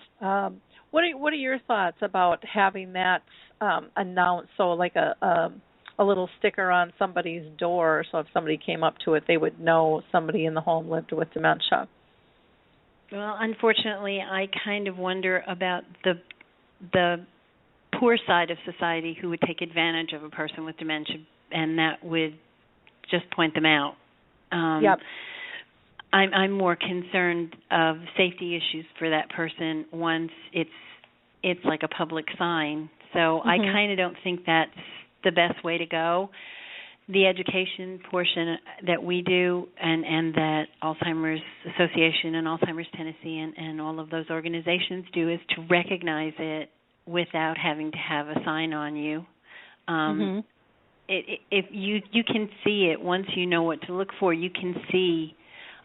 S3: What are your thoughts about having that announced? So like a little sticker on somebody's door, so if somebody came up to it, they would know somebody in the home lived with dementia.
S1: Well, unfortunately, I kind of wonder about the poor side of society who would take advantage of a person with dementia, and that would just point them out.
S3: Yep.
S1: I'm more concerned of safety issues for that person once it's like a public sign. So I kind of don't think that's the best way to go. The education portion that we do and that Alzheimer's Association and Alzheimer's Tennessee and all of those organizations do is to recognize it without having to have a sign on you. If you can see it once you know what to look for, you can see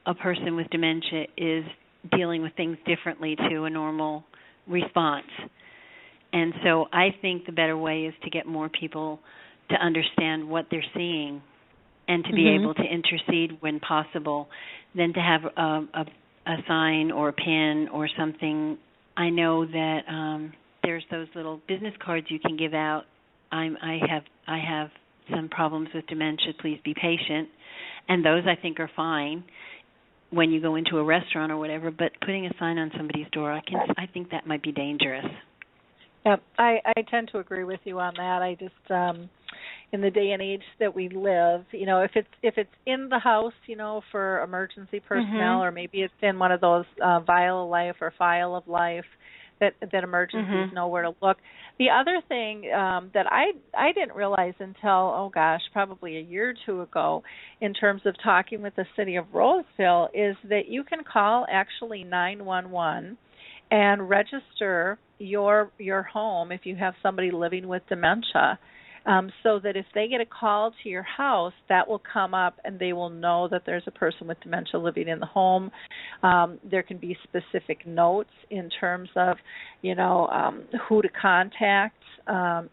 S1: a person with dementia is dealing with things differently to a normal response. And so I think the better way is to get more people to understand what they're seeing and to be able to intercede when possible than to have a sign or a pin or something. I know that there's those little business cards you can give out. I have some problems with dementia. Please be patient. And those I think are fine when you go into a restaurant or whatever, but putting a sign on somebody's door, I think that might be dangerous.
S3: Yeah, I tend to agree with you on that. I just in the day and age that we live, if it's in the house, for emergency personnel, or maybe it's in one of those vial of life or file of life that emergencies know where to look. The other thing that I didn't realize until probably a year or two ago, in terms of talking with the city of Roseville, is that you can call actually 911 and register your home if you have somebody living with dementia, so that if they get a call to your house, that will come up and they will know that there's a person with dementia living in the home. There can be specific notes in terms of, who to contact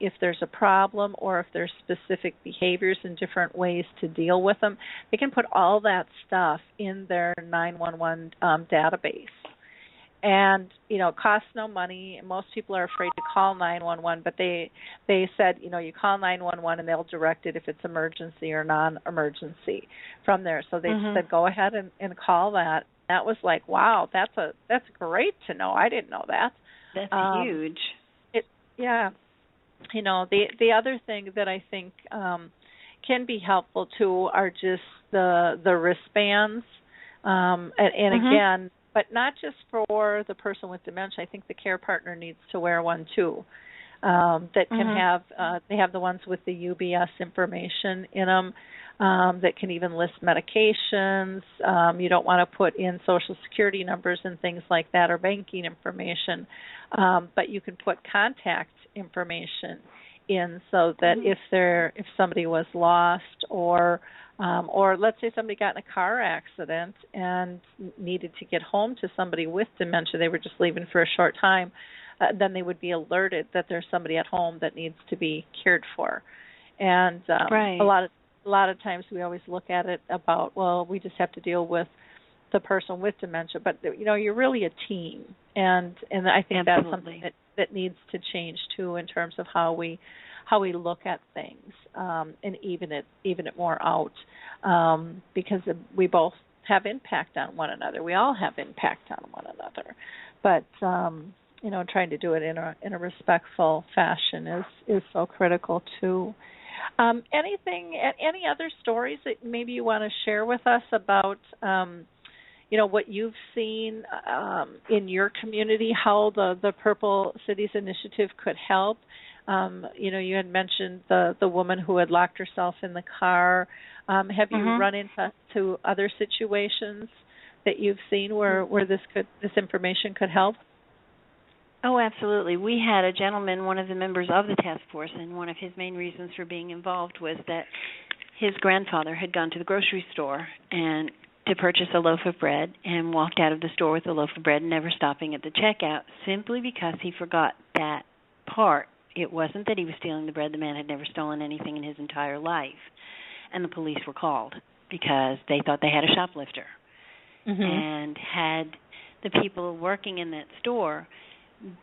S3: if there's a problem, or if there's specific behaviors and different ways to deal with them. They can put all that stuff in their 911 database. And, it costs no money. Most people are afraid to call 911, but they said, you call 911 and they'll direct it if it's emergency or non-emergency from there. So they said, go ahead and call that. That was like, wow, that's great to know. I didn't know that.
S1: That's huge.
S3: The other thing that I think can be helpful too are just the wristbands. Again, but not just for the person with dementia. I think the care partner needs to wear one too. That can have they have the ones with the UBS information in them that can even list medications. You don't want to put in Social Security numbers and things like that, or banking information, but you can put contact information in, so that if somebody was lost, or let's say somebody got in a car accident and needed to get home to somebody with dementia, they were just leaving for a short time, then they would be alerted that there's somebody at home that needs to be cared for. And a lot of times we always look at it about, well, we just have to deal with the person with dementia, but you're really a team, and I think that's something that needs to change too, in terms of how we look at things, and even it more out, because we both have impact on one another. We all have impact on one another, but trying to do it in a respectful fashion is so critical too. Any other stories that maybe you want to share with us about what you've seen in your community, how the Purple Cities Initiative could help? You had mentioned the woman who had locked herself in the car. Have you run into other situations that you've seen where this information could help?
S1: Oh, absolutely. We had a gentleman, one of the members of the task force, and one of his main reasons for being involved was that his grandfather had gone to the grocery store and to purchase a loaf of bread and walked out of the store with a loaf of bread, never stopping at the checkout, simply because he forgot that part. It wasn't that he was stealing the bread. The man had never stolen anything in his entire life. And the police were called because they thought they had a shoplifter.
S3: Mm-hmm.
S1: And had the people working in that store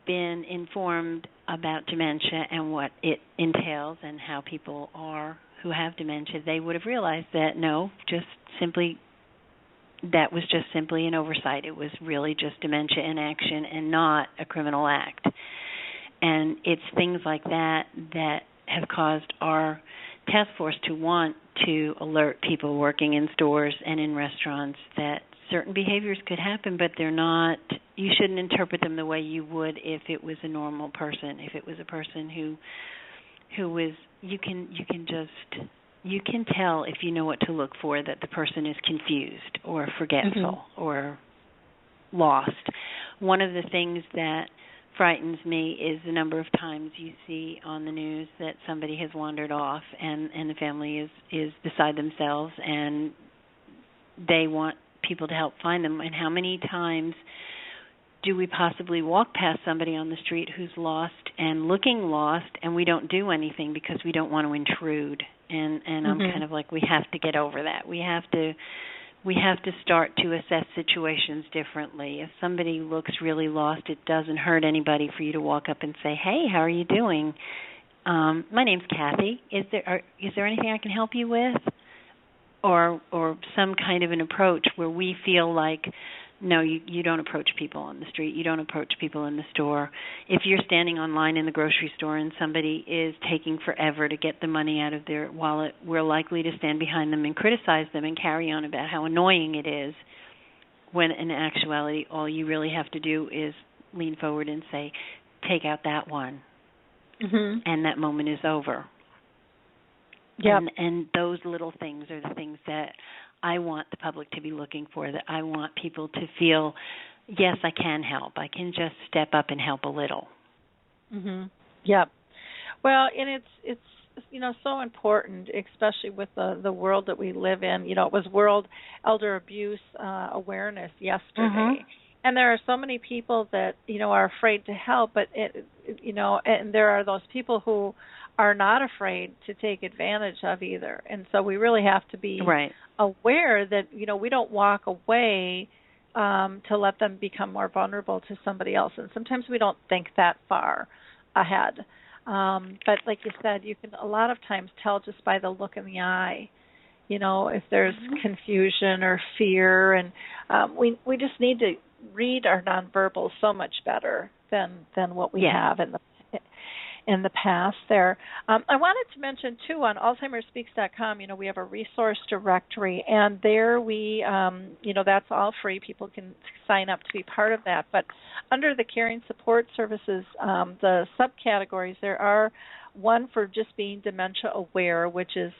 S1: been informed about dementia and what it entails and how people are who have dementia, they would have realized that that was just simply an oversight. It was really just dementia in action and not a criminal act. And it's things like that that have caused our task force to want to alert people working in stores and in restaurants that certain behaviors could happen, but they're not, you shouldn't interpret them the way you would if it was a normal person. If it was a person who was, you can tell if you know what to look for that the person is confused or forgetful or lost. One of the things that frightens me is the number of times you see on the news that somebody has wandered off and the family is beside themselves and they want people to help find them. And how many times do we possibly walk past somebody on the street who's lost and looking lost, and we don't do anything because we don't want to intrude? And I'm kind of like, we have to get over that. We have to start to assess situations differently. If somebody looks really lost, it doesn't hurt anybody for you to walk up and say, "Hey, how are you doing? My name's Kathy. Is there anything I can help you with?" Or some kind of an approach where we feel like, no, you don't approach people on the street. You don't approach people in the store. If you're standing online in the grocery store and somebody is taking forever to get the money out of their wallet, we're likely to stand behind them and criticize them and carry on about how annoying it is, when in actuality all you really have to do is lean forward and say, take out that one. And that moment is over.
S3: Yep.
S1: And those little things are the things that I want the public to be looking for, that I want people to feel, yes, I can help. I can just step up and help a little.
S3: Yep. Well, and it's so important, especially with the world that we live in. It was World Elder Abuse Awareness yesterday. And there are so many people that, are afraid to help, but and there are those people who are not afraid to take advantage of either. And so we really have to be aware that, we don't walk away to let them become more vulnerable to somebody else. And sometimes we don't think that far ahead. But like you said, you can a lot of times tell just by the look in the eye, if there's confusion or fear. And we just need to read our nonverbals so much better than what we have in the past there. I wanted to mention, too, on AlzheimerSpeaks.com, we have a resource directory, and there we, that's all free. People can sign up to be part of that. But under the Caring Support Services, the subcategories, there are one for just being dementia aware, which is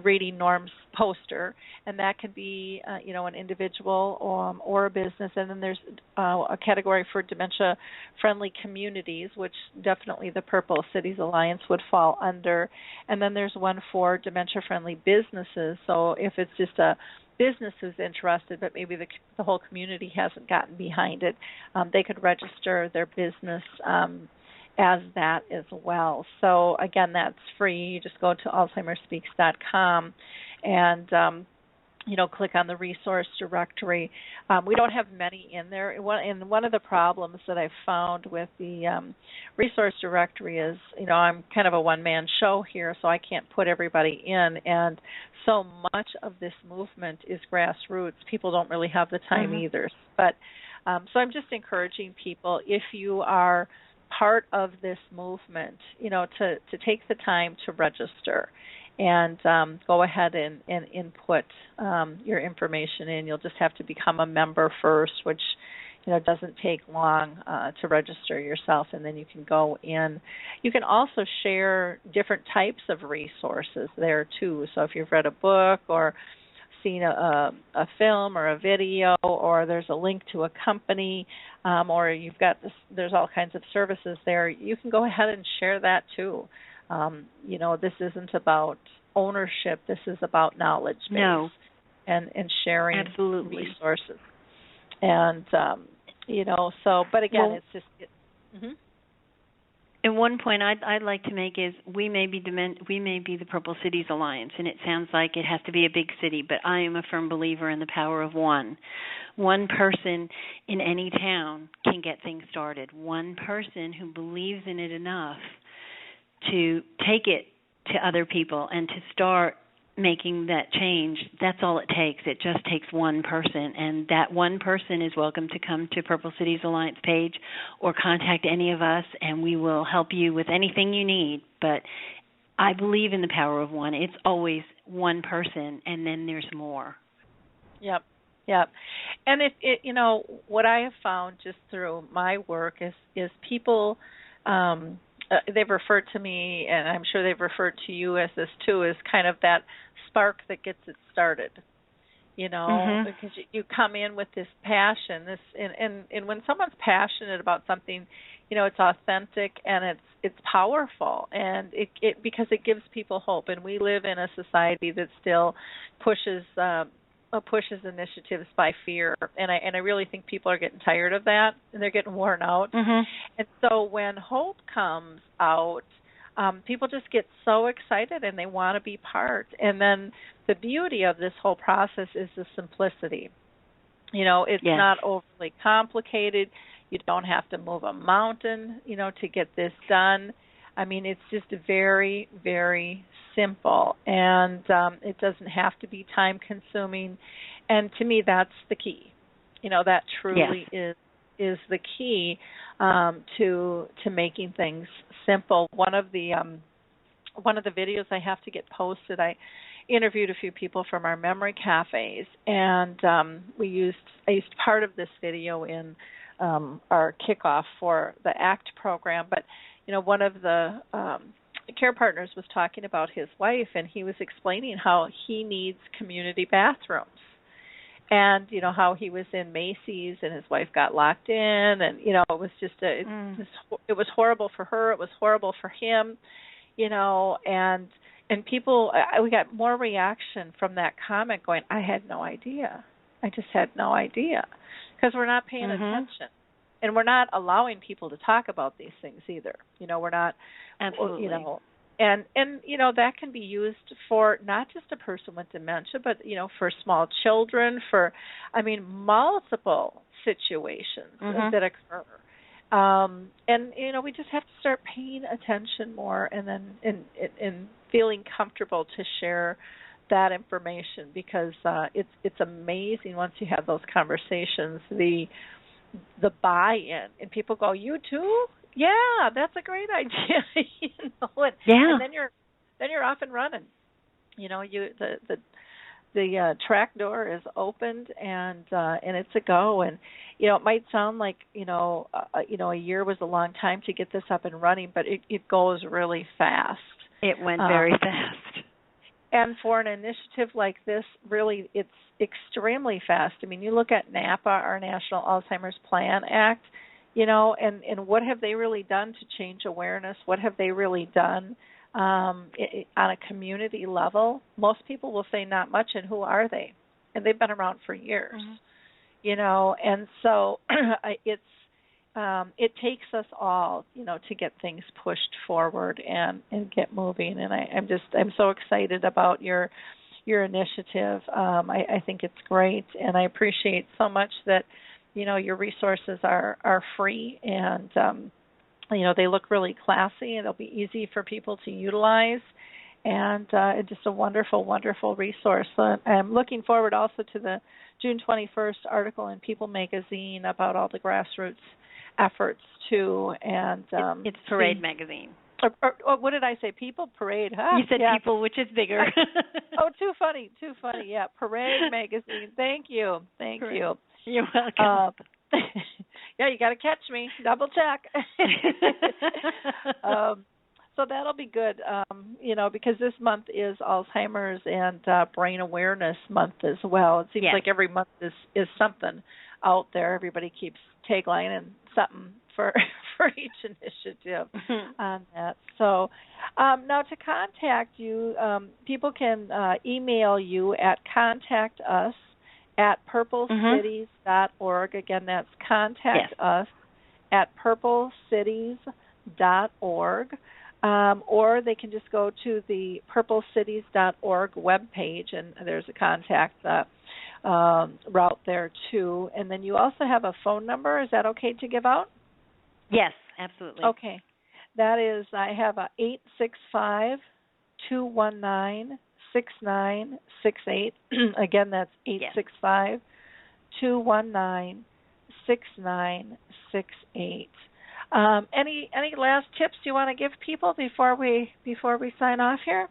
S3: reading Norm's poster, and that can be, an individual or a business. And then there's a category for dementia-friendly communities, which definitely the Purple Cities Alliance would fall under. And then there's one for dementia-friendly businesses. So if it's just a business is interested, but maybe the whole community hasn't gotten behind it, they could register their business as that as well. So again, that's free. You just go to AlzheimerSpeaks.com and click on the resource directory. We don't have many in there. And one of the problems that I've found with the resource directory is, I'm kind of a one-man show here, so I can't put everybody in. And so much of this movement is grassroots. People don't really have the time either. But so I'm just encouraging people, if you are part of this movement, to take the time to register and go ahead and input your information in. You'll just have to become a member first, which doesn't take long to register yourself, and then you can go in. You can also share different types of resources there too. So if you've read a book or seen a film or a video, or there's a link to a company, or you've got this, there's all kinds of services there, you can go ahead and share that too. This isn't about ownership. This is about knowledge base.
S1: No.
S3: And sharing
S1: Absolutely.
S3: resources. And, but again, it's just... Mm-hmm.
S1: And one point I'd like to make is we may be the Purple Cities Alliance, and it sounds like it has to be a big city, but I am a firm believer in the power of one. One person in any town can get things started. One person who believes in it enough to take it to other people and to start making that change, that's all it takes. It just takes one person, and that one person is welcome to come to Purple Cities Alliance page or contact any of us, and we will help you with anything you need. But I believe in the power of one. It's always one person, and then there's more.
S3: Yep. And what I have found just through my work is people, they've referred to me, and I'm sure they've referred to you as this too, as kind of that spark that gets it started. Because you come in with this passion, and when someone's passionate about something, it's authentic and it's powerful, and it because it gives people hope. And we live in a society that still pushes initiatives by fear, and I really think people are getting tired of that, and they're getting worn out. And so when hope comes out, people just get so excited and they want to be part. And then the beauty of this whole process is the simplicity. It's not overly complicated. You don't have to move a mountain, to get this done. I mean, it's just very, very simple, and it doesn't have to be time-consuming. And to me, that's the key. That truly is the key to making things simple. One of the videos I have to get posted, I interviewed a few people from our memory cafes, and I used part of this video in our kickoff for the ACT program. But one of the care partners was talking about his wife, and he was explaining how he needs community bathrooms. And, how he was in Macy's and his wife got locked in, and, it was just it was horrible for her. It was horrible for him, and people, we got more reaction from that comment going, I had no idea. I just had no idea, because we're not paying attention. And we're not allowing people to talk about these things either. We're not,
S1: absolutely.
S3: And that can be used for not just a person with dementia, but for small children, for multiple situations that occur. And we just have to start paying attention more, and then in feeling comfortable to share that information, because it's amazing once you have those conversations, the buy-in, and people go, you too? Yeah, that's a great idea. And then you're off and running. The track door is opened, and it's a go. And it might sound like a year was a long time to get this up and running, but it goes really fast.
S1: It went very fast.
S3: And for an initiative like this, really, it's extremely fast. I mean, you look at NAPA, our National Alzheimer's Plan Act, and what have they really done to change awareness? What have they really done on a community level? Most people will say not much, and who are they? And they've been around for years, and so it takes us all, to get things pushed forward and get moving. And I'm so excited about your initiative. I think it's great, and I appreciate so much that your resources are free, and they look really classy, and they'll be easy for people to utilize, and it's just a wonderful, wonderful resource. So I'm looking forward also to the June 21st article in People magazine about all the grassroots efforts too, and
S1: it's Parade magazine.
S3: Or what did I say? People? Parade? Huh?
S1: You said People, which is bigger.
S3: Too funny. Yeah, Parade magazine. Thank you.
S1: You're welcome.
S3: Yeah, you got to catch me. Double check. So that'll be good, because this month is Alzheimer's and Brain Awareness Month as well. It seems
S1: Yes.
S3: like every month is something out there. Everybody keeps taglining something for for each initiative on that. So now to contact you, people can email you at contactus@purplecities.org. Again, that's contact us at purplecities.org. Or they can just go to the purplecities.org webpage, and there's a contact route there too. And then you also have a phone number. Is that okay to give out?
S1: Yes, absolutely.
S3: Okay. That is, I have a 865-219-6968. Again, that's 865-219-6968. Any last tips you want to give people before we sign off here?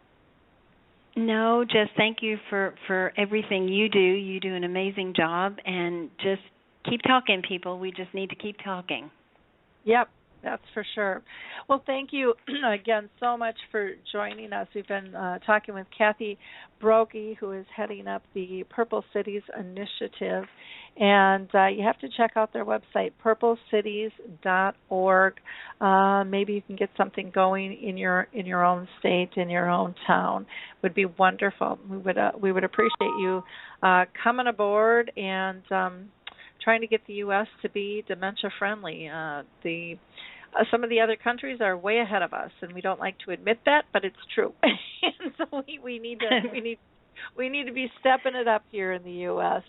S1: No, just thank you for everything you do. You do an amazing job, and just keep talking, people. We just need to keep talking.
S3: Yep, that's for sure. Well, thank you again so much for joining us. We've been talking with Kathy Brokey, who is heading up the Purple Cities Initiative. And you have to check out their website, purplecities.org. Maybe you can get something going in your own state, in your own town. Would be wonderful. We would appreciate you coming aboard and trying to get the U.S. to be dementia friendly. Some of the other countries are way ahead of us, and we don't like to admit that, but it's true. And so we need to be stepping it up here in the U.S.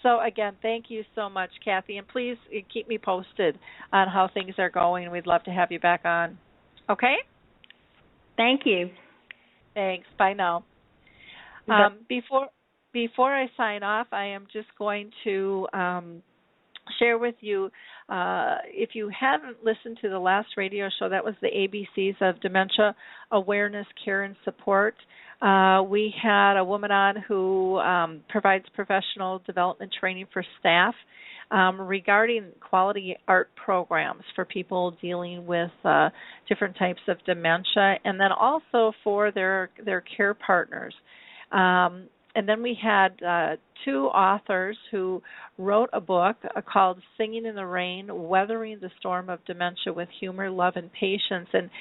S3: So again, thank you so much, Kathy, and please keep me posted on how things are going. We'd love to have you back on. Okay?
S1: Thank you.
S3: Thanks. Bye now. Before I sign off, I am just going to share with you, if you haven't listened to the last radio show, that was the ABCs of Dementia Awareness, Care, and Support. We had a woman on who provides professional development training for staff regarding quality art programs for people dealing with different types of dementia, and then also for their care partners. And then we had two authors who wrote a book called Singing in the Rain, Weathering the Storm of Dementia with Humor, Love, and Patience. And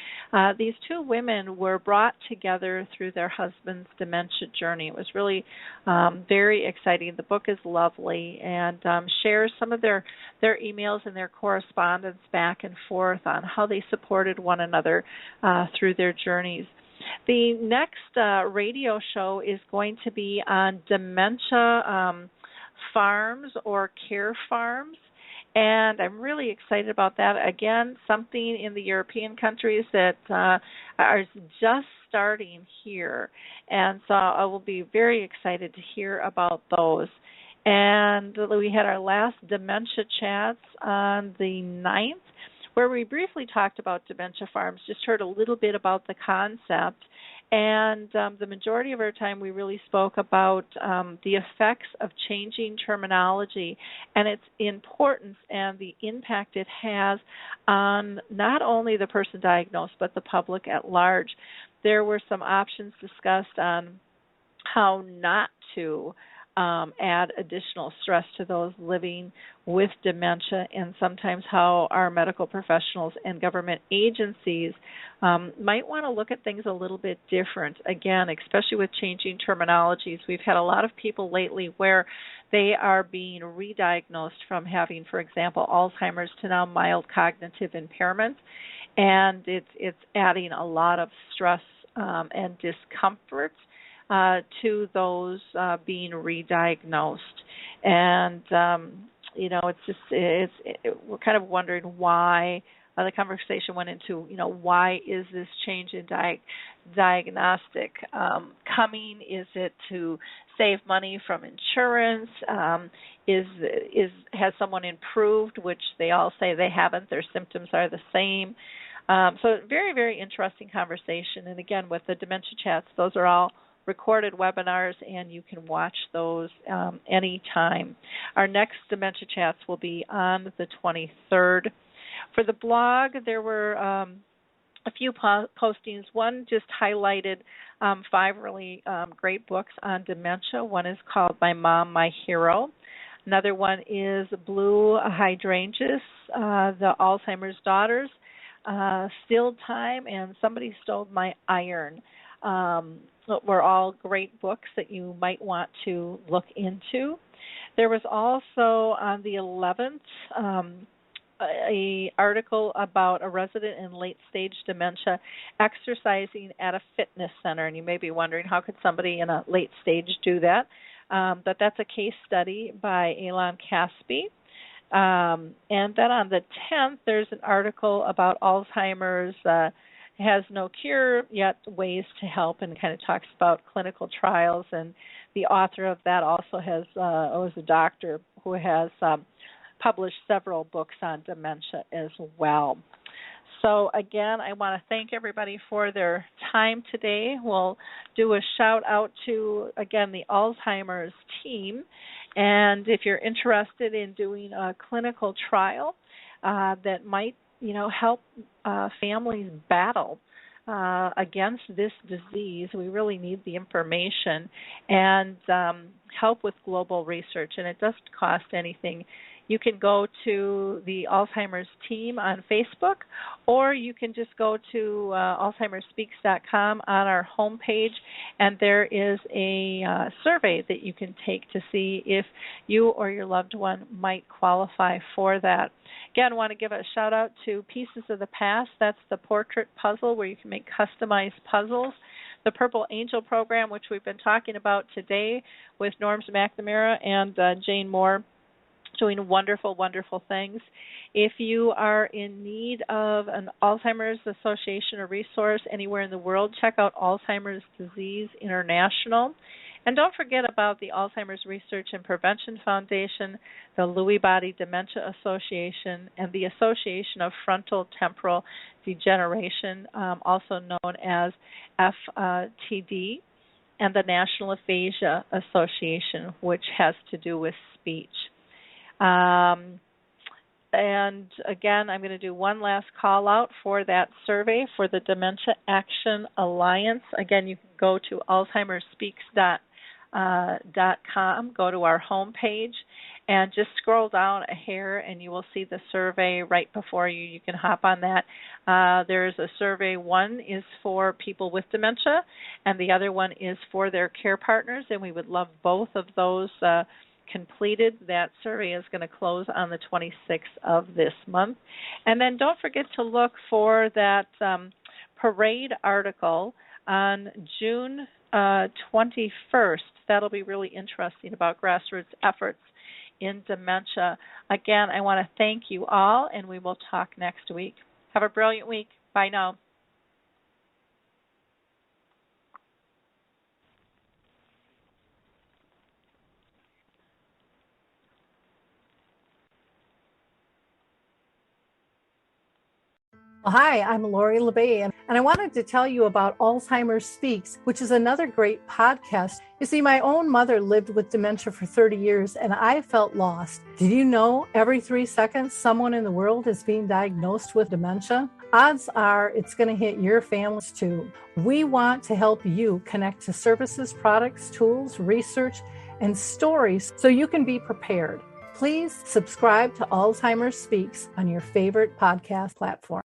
S3: these two women were brought together through their husband's dementia journey. It was really very exciting. The book is lovely and shares some of their emails and their correspondence back and forth on how they supported one another through their journeys. The next radio show is going to be on dementia farms or care farms, and I'm really excited about that. Again, something in the European countries that are just starting here, and so I will be very excited to hear about those. And we had our last dementia chats on the 9th, where we briefly talked about dementia farms, just heard a little bit about the concept. And the majority of our time we really spoke about the effects of changing terminology and its importance and the impact it has on not only the person diagnosed but the public at large. There were some options discussed on how not to add additional stress to those living with dementia, and sometimes how our medical professionals and government agencies might want to look at things a little bit different. Again, especially with changing terminologies. We've had a lot of people lately where they are being re-diagnosed from having, for example, Alzheimer's to now mild cognitive impairment, and it's adding a lot of stress and discomfort to those being re-diagnosed. And we're kind of wondering why. The conversation went into, why is this change in diagnostic coming? Is it to save money from insurance? Has someone improved, which they all say they haven't? Their symptoms are the same. So very, very interesting conversation. And again, with the dementia chats, those are all recorded webinars, and you can watch those anytime. Our next dementia chats will be on the 23rd. For the blog, there were a a few postings. One just highlighted 5 really great books on dementia. One is called My Mom, My Hero. Another one is Blue Hydrangeas, The Alzheimer's Daughters, Still Time, and Somebody Stole My Iron. Were all great books that you might want to look into. There was also on the 11th a article about a resident in late-stage dementia exercising at a fitness center, and you may be wondering how could somebody in a late stage do that, but that's a case study by Elon Caspi. And then on the 10th, there's an article about Alzheimer's has no cure, yet ways to help, and kind of talks about clinical trials, and the author of that also was a doctor who has published several books on dementia as well. So again, I want to thank everybody for their time today. We'll do a shout out to, again, the Alzheimer's team. And if you're interested in doing a clinical trial that might, help families battle against this disease, we really need the information and help with global research. And it doesn't cost anything. You can go to the Alzheimer's team on Facebook, or you can just go to alzheimerspeaks.com on our homepage, and there is a survey that you can take to see if you or your loved one might qualify for that. Again, I want to give a shout-out to Pieces of the Past. That's the portrait puzzle where you can make customized puzzles. The Purple Angel program, which we've been talking about today with Norms McNamara and Jane Moore, doing wonderful, wonderful things. If you are in need of an Alzheimer's Association or resource anywhere in the world, check out Alzheimer's Disease International. And don't forget about the Alzheimer's Research and Prevention Foundation, the Lewy Body Dementia Association, and the Association of Frontal Temporal Degeneration, also known as FTD, and the National Aphasia Association, which has to do with speech. And again, I'm going to do one last call out for that survey for the Dementia Action Alliance. Again, you can go to alzheimerspeaks.com, go to our homepage, and just scroll down a hair and you will see the survey right before you. You can hop on that. There's a survey. One is for people with dementia and the other one is for their care partners, and we would love both of those completed. That survey is going to close on the 26th of this month. And then don't forget to look for that parade article on June 21st. That'll be really interesting about grassroots efforts in dementia. Again, I want to thank you all, and we will talk next week. Have a brilliant week. Bye now.
S4: Well, hi, I'm Lori La Bey, and I wanted to tell you about Alzheimer's Speaks, which is another great podcast. You see, my own mother lived with dementia for 30 years, and I felt lost. Did you know every 3 seconds someone in the world is being diagnosed with dementia? Odds are it's going to hit your families too. We want to help you connect to services, products, tools, research, and stories so you can be prepared. Please subscribe to Alzheimer's Speaks on your favorite podcast platform.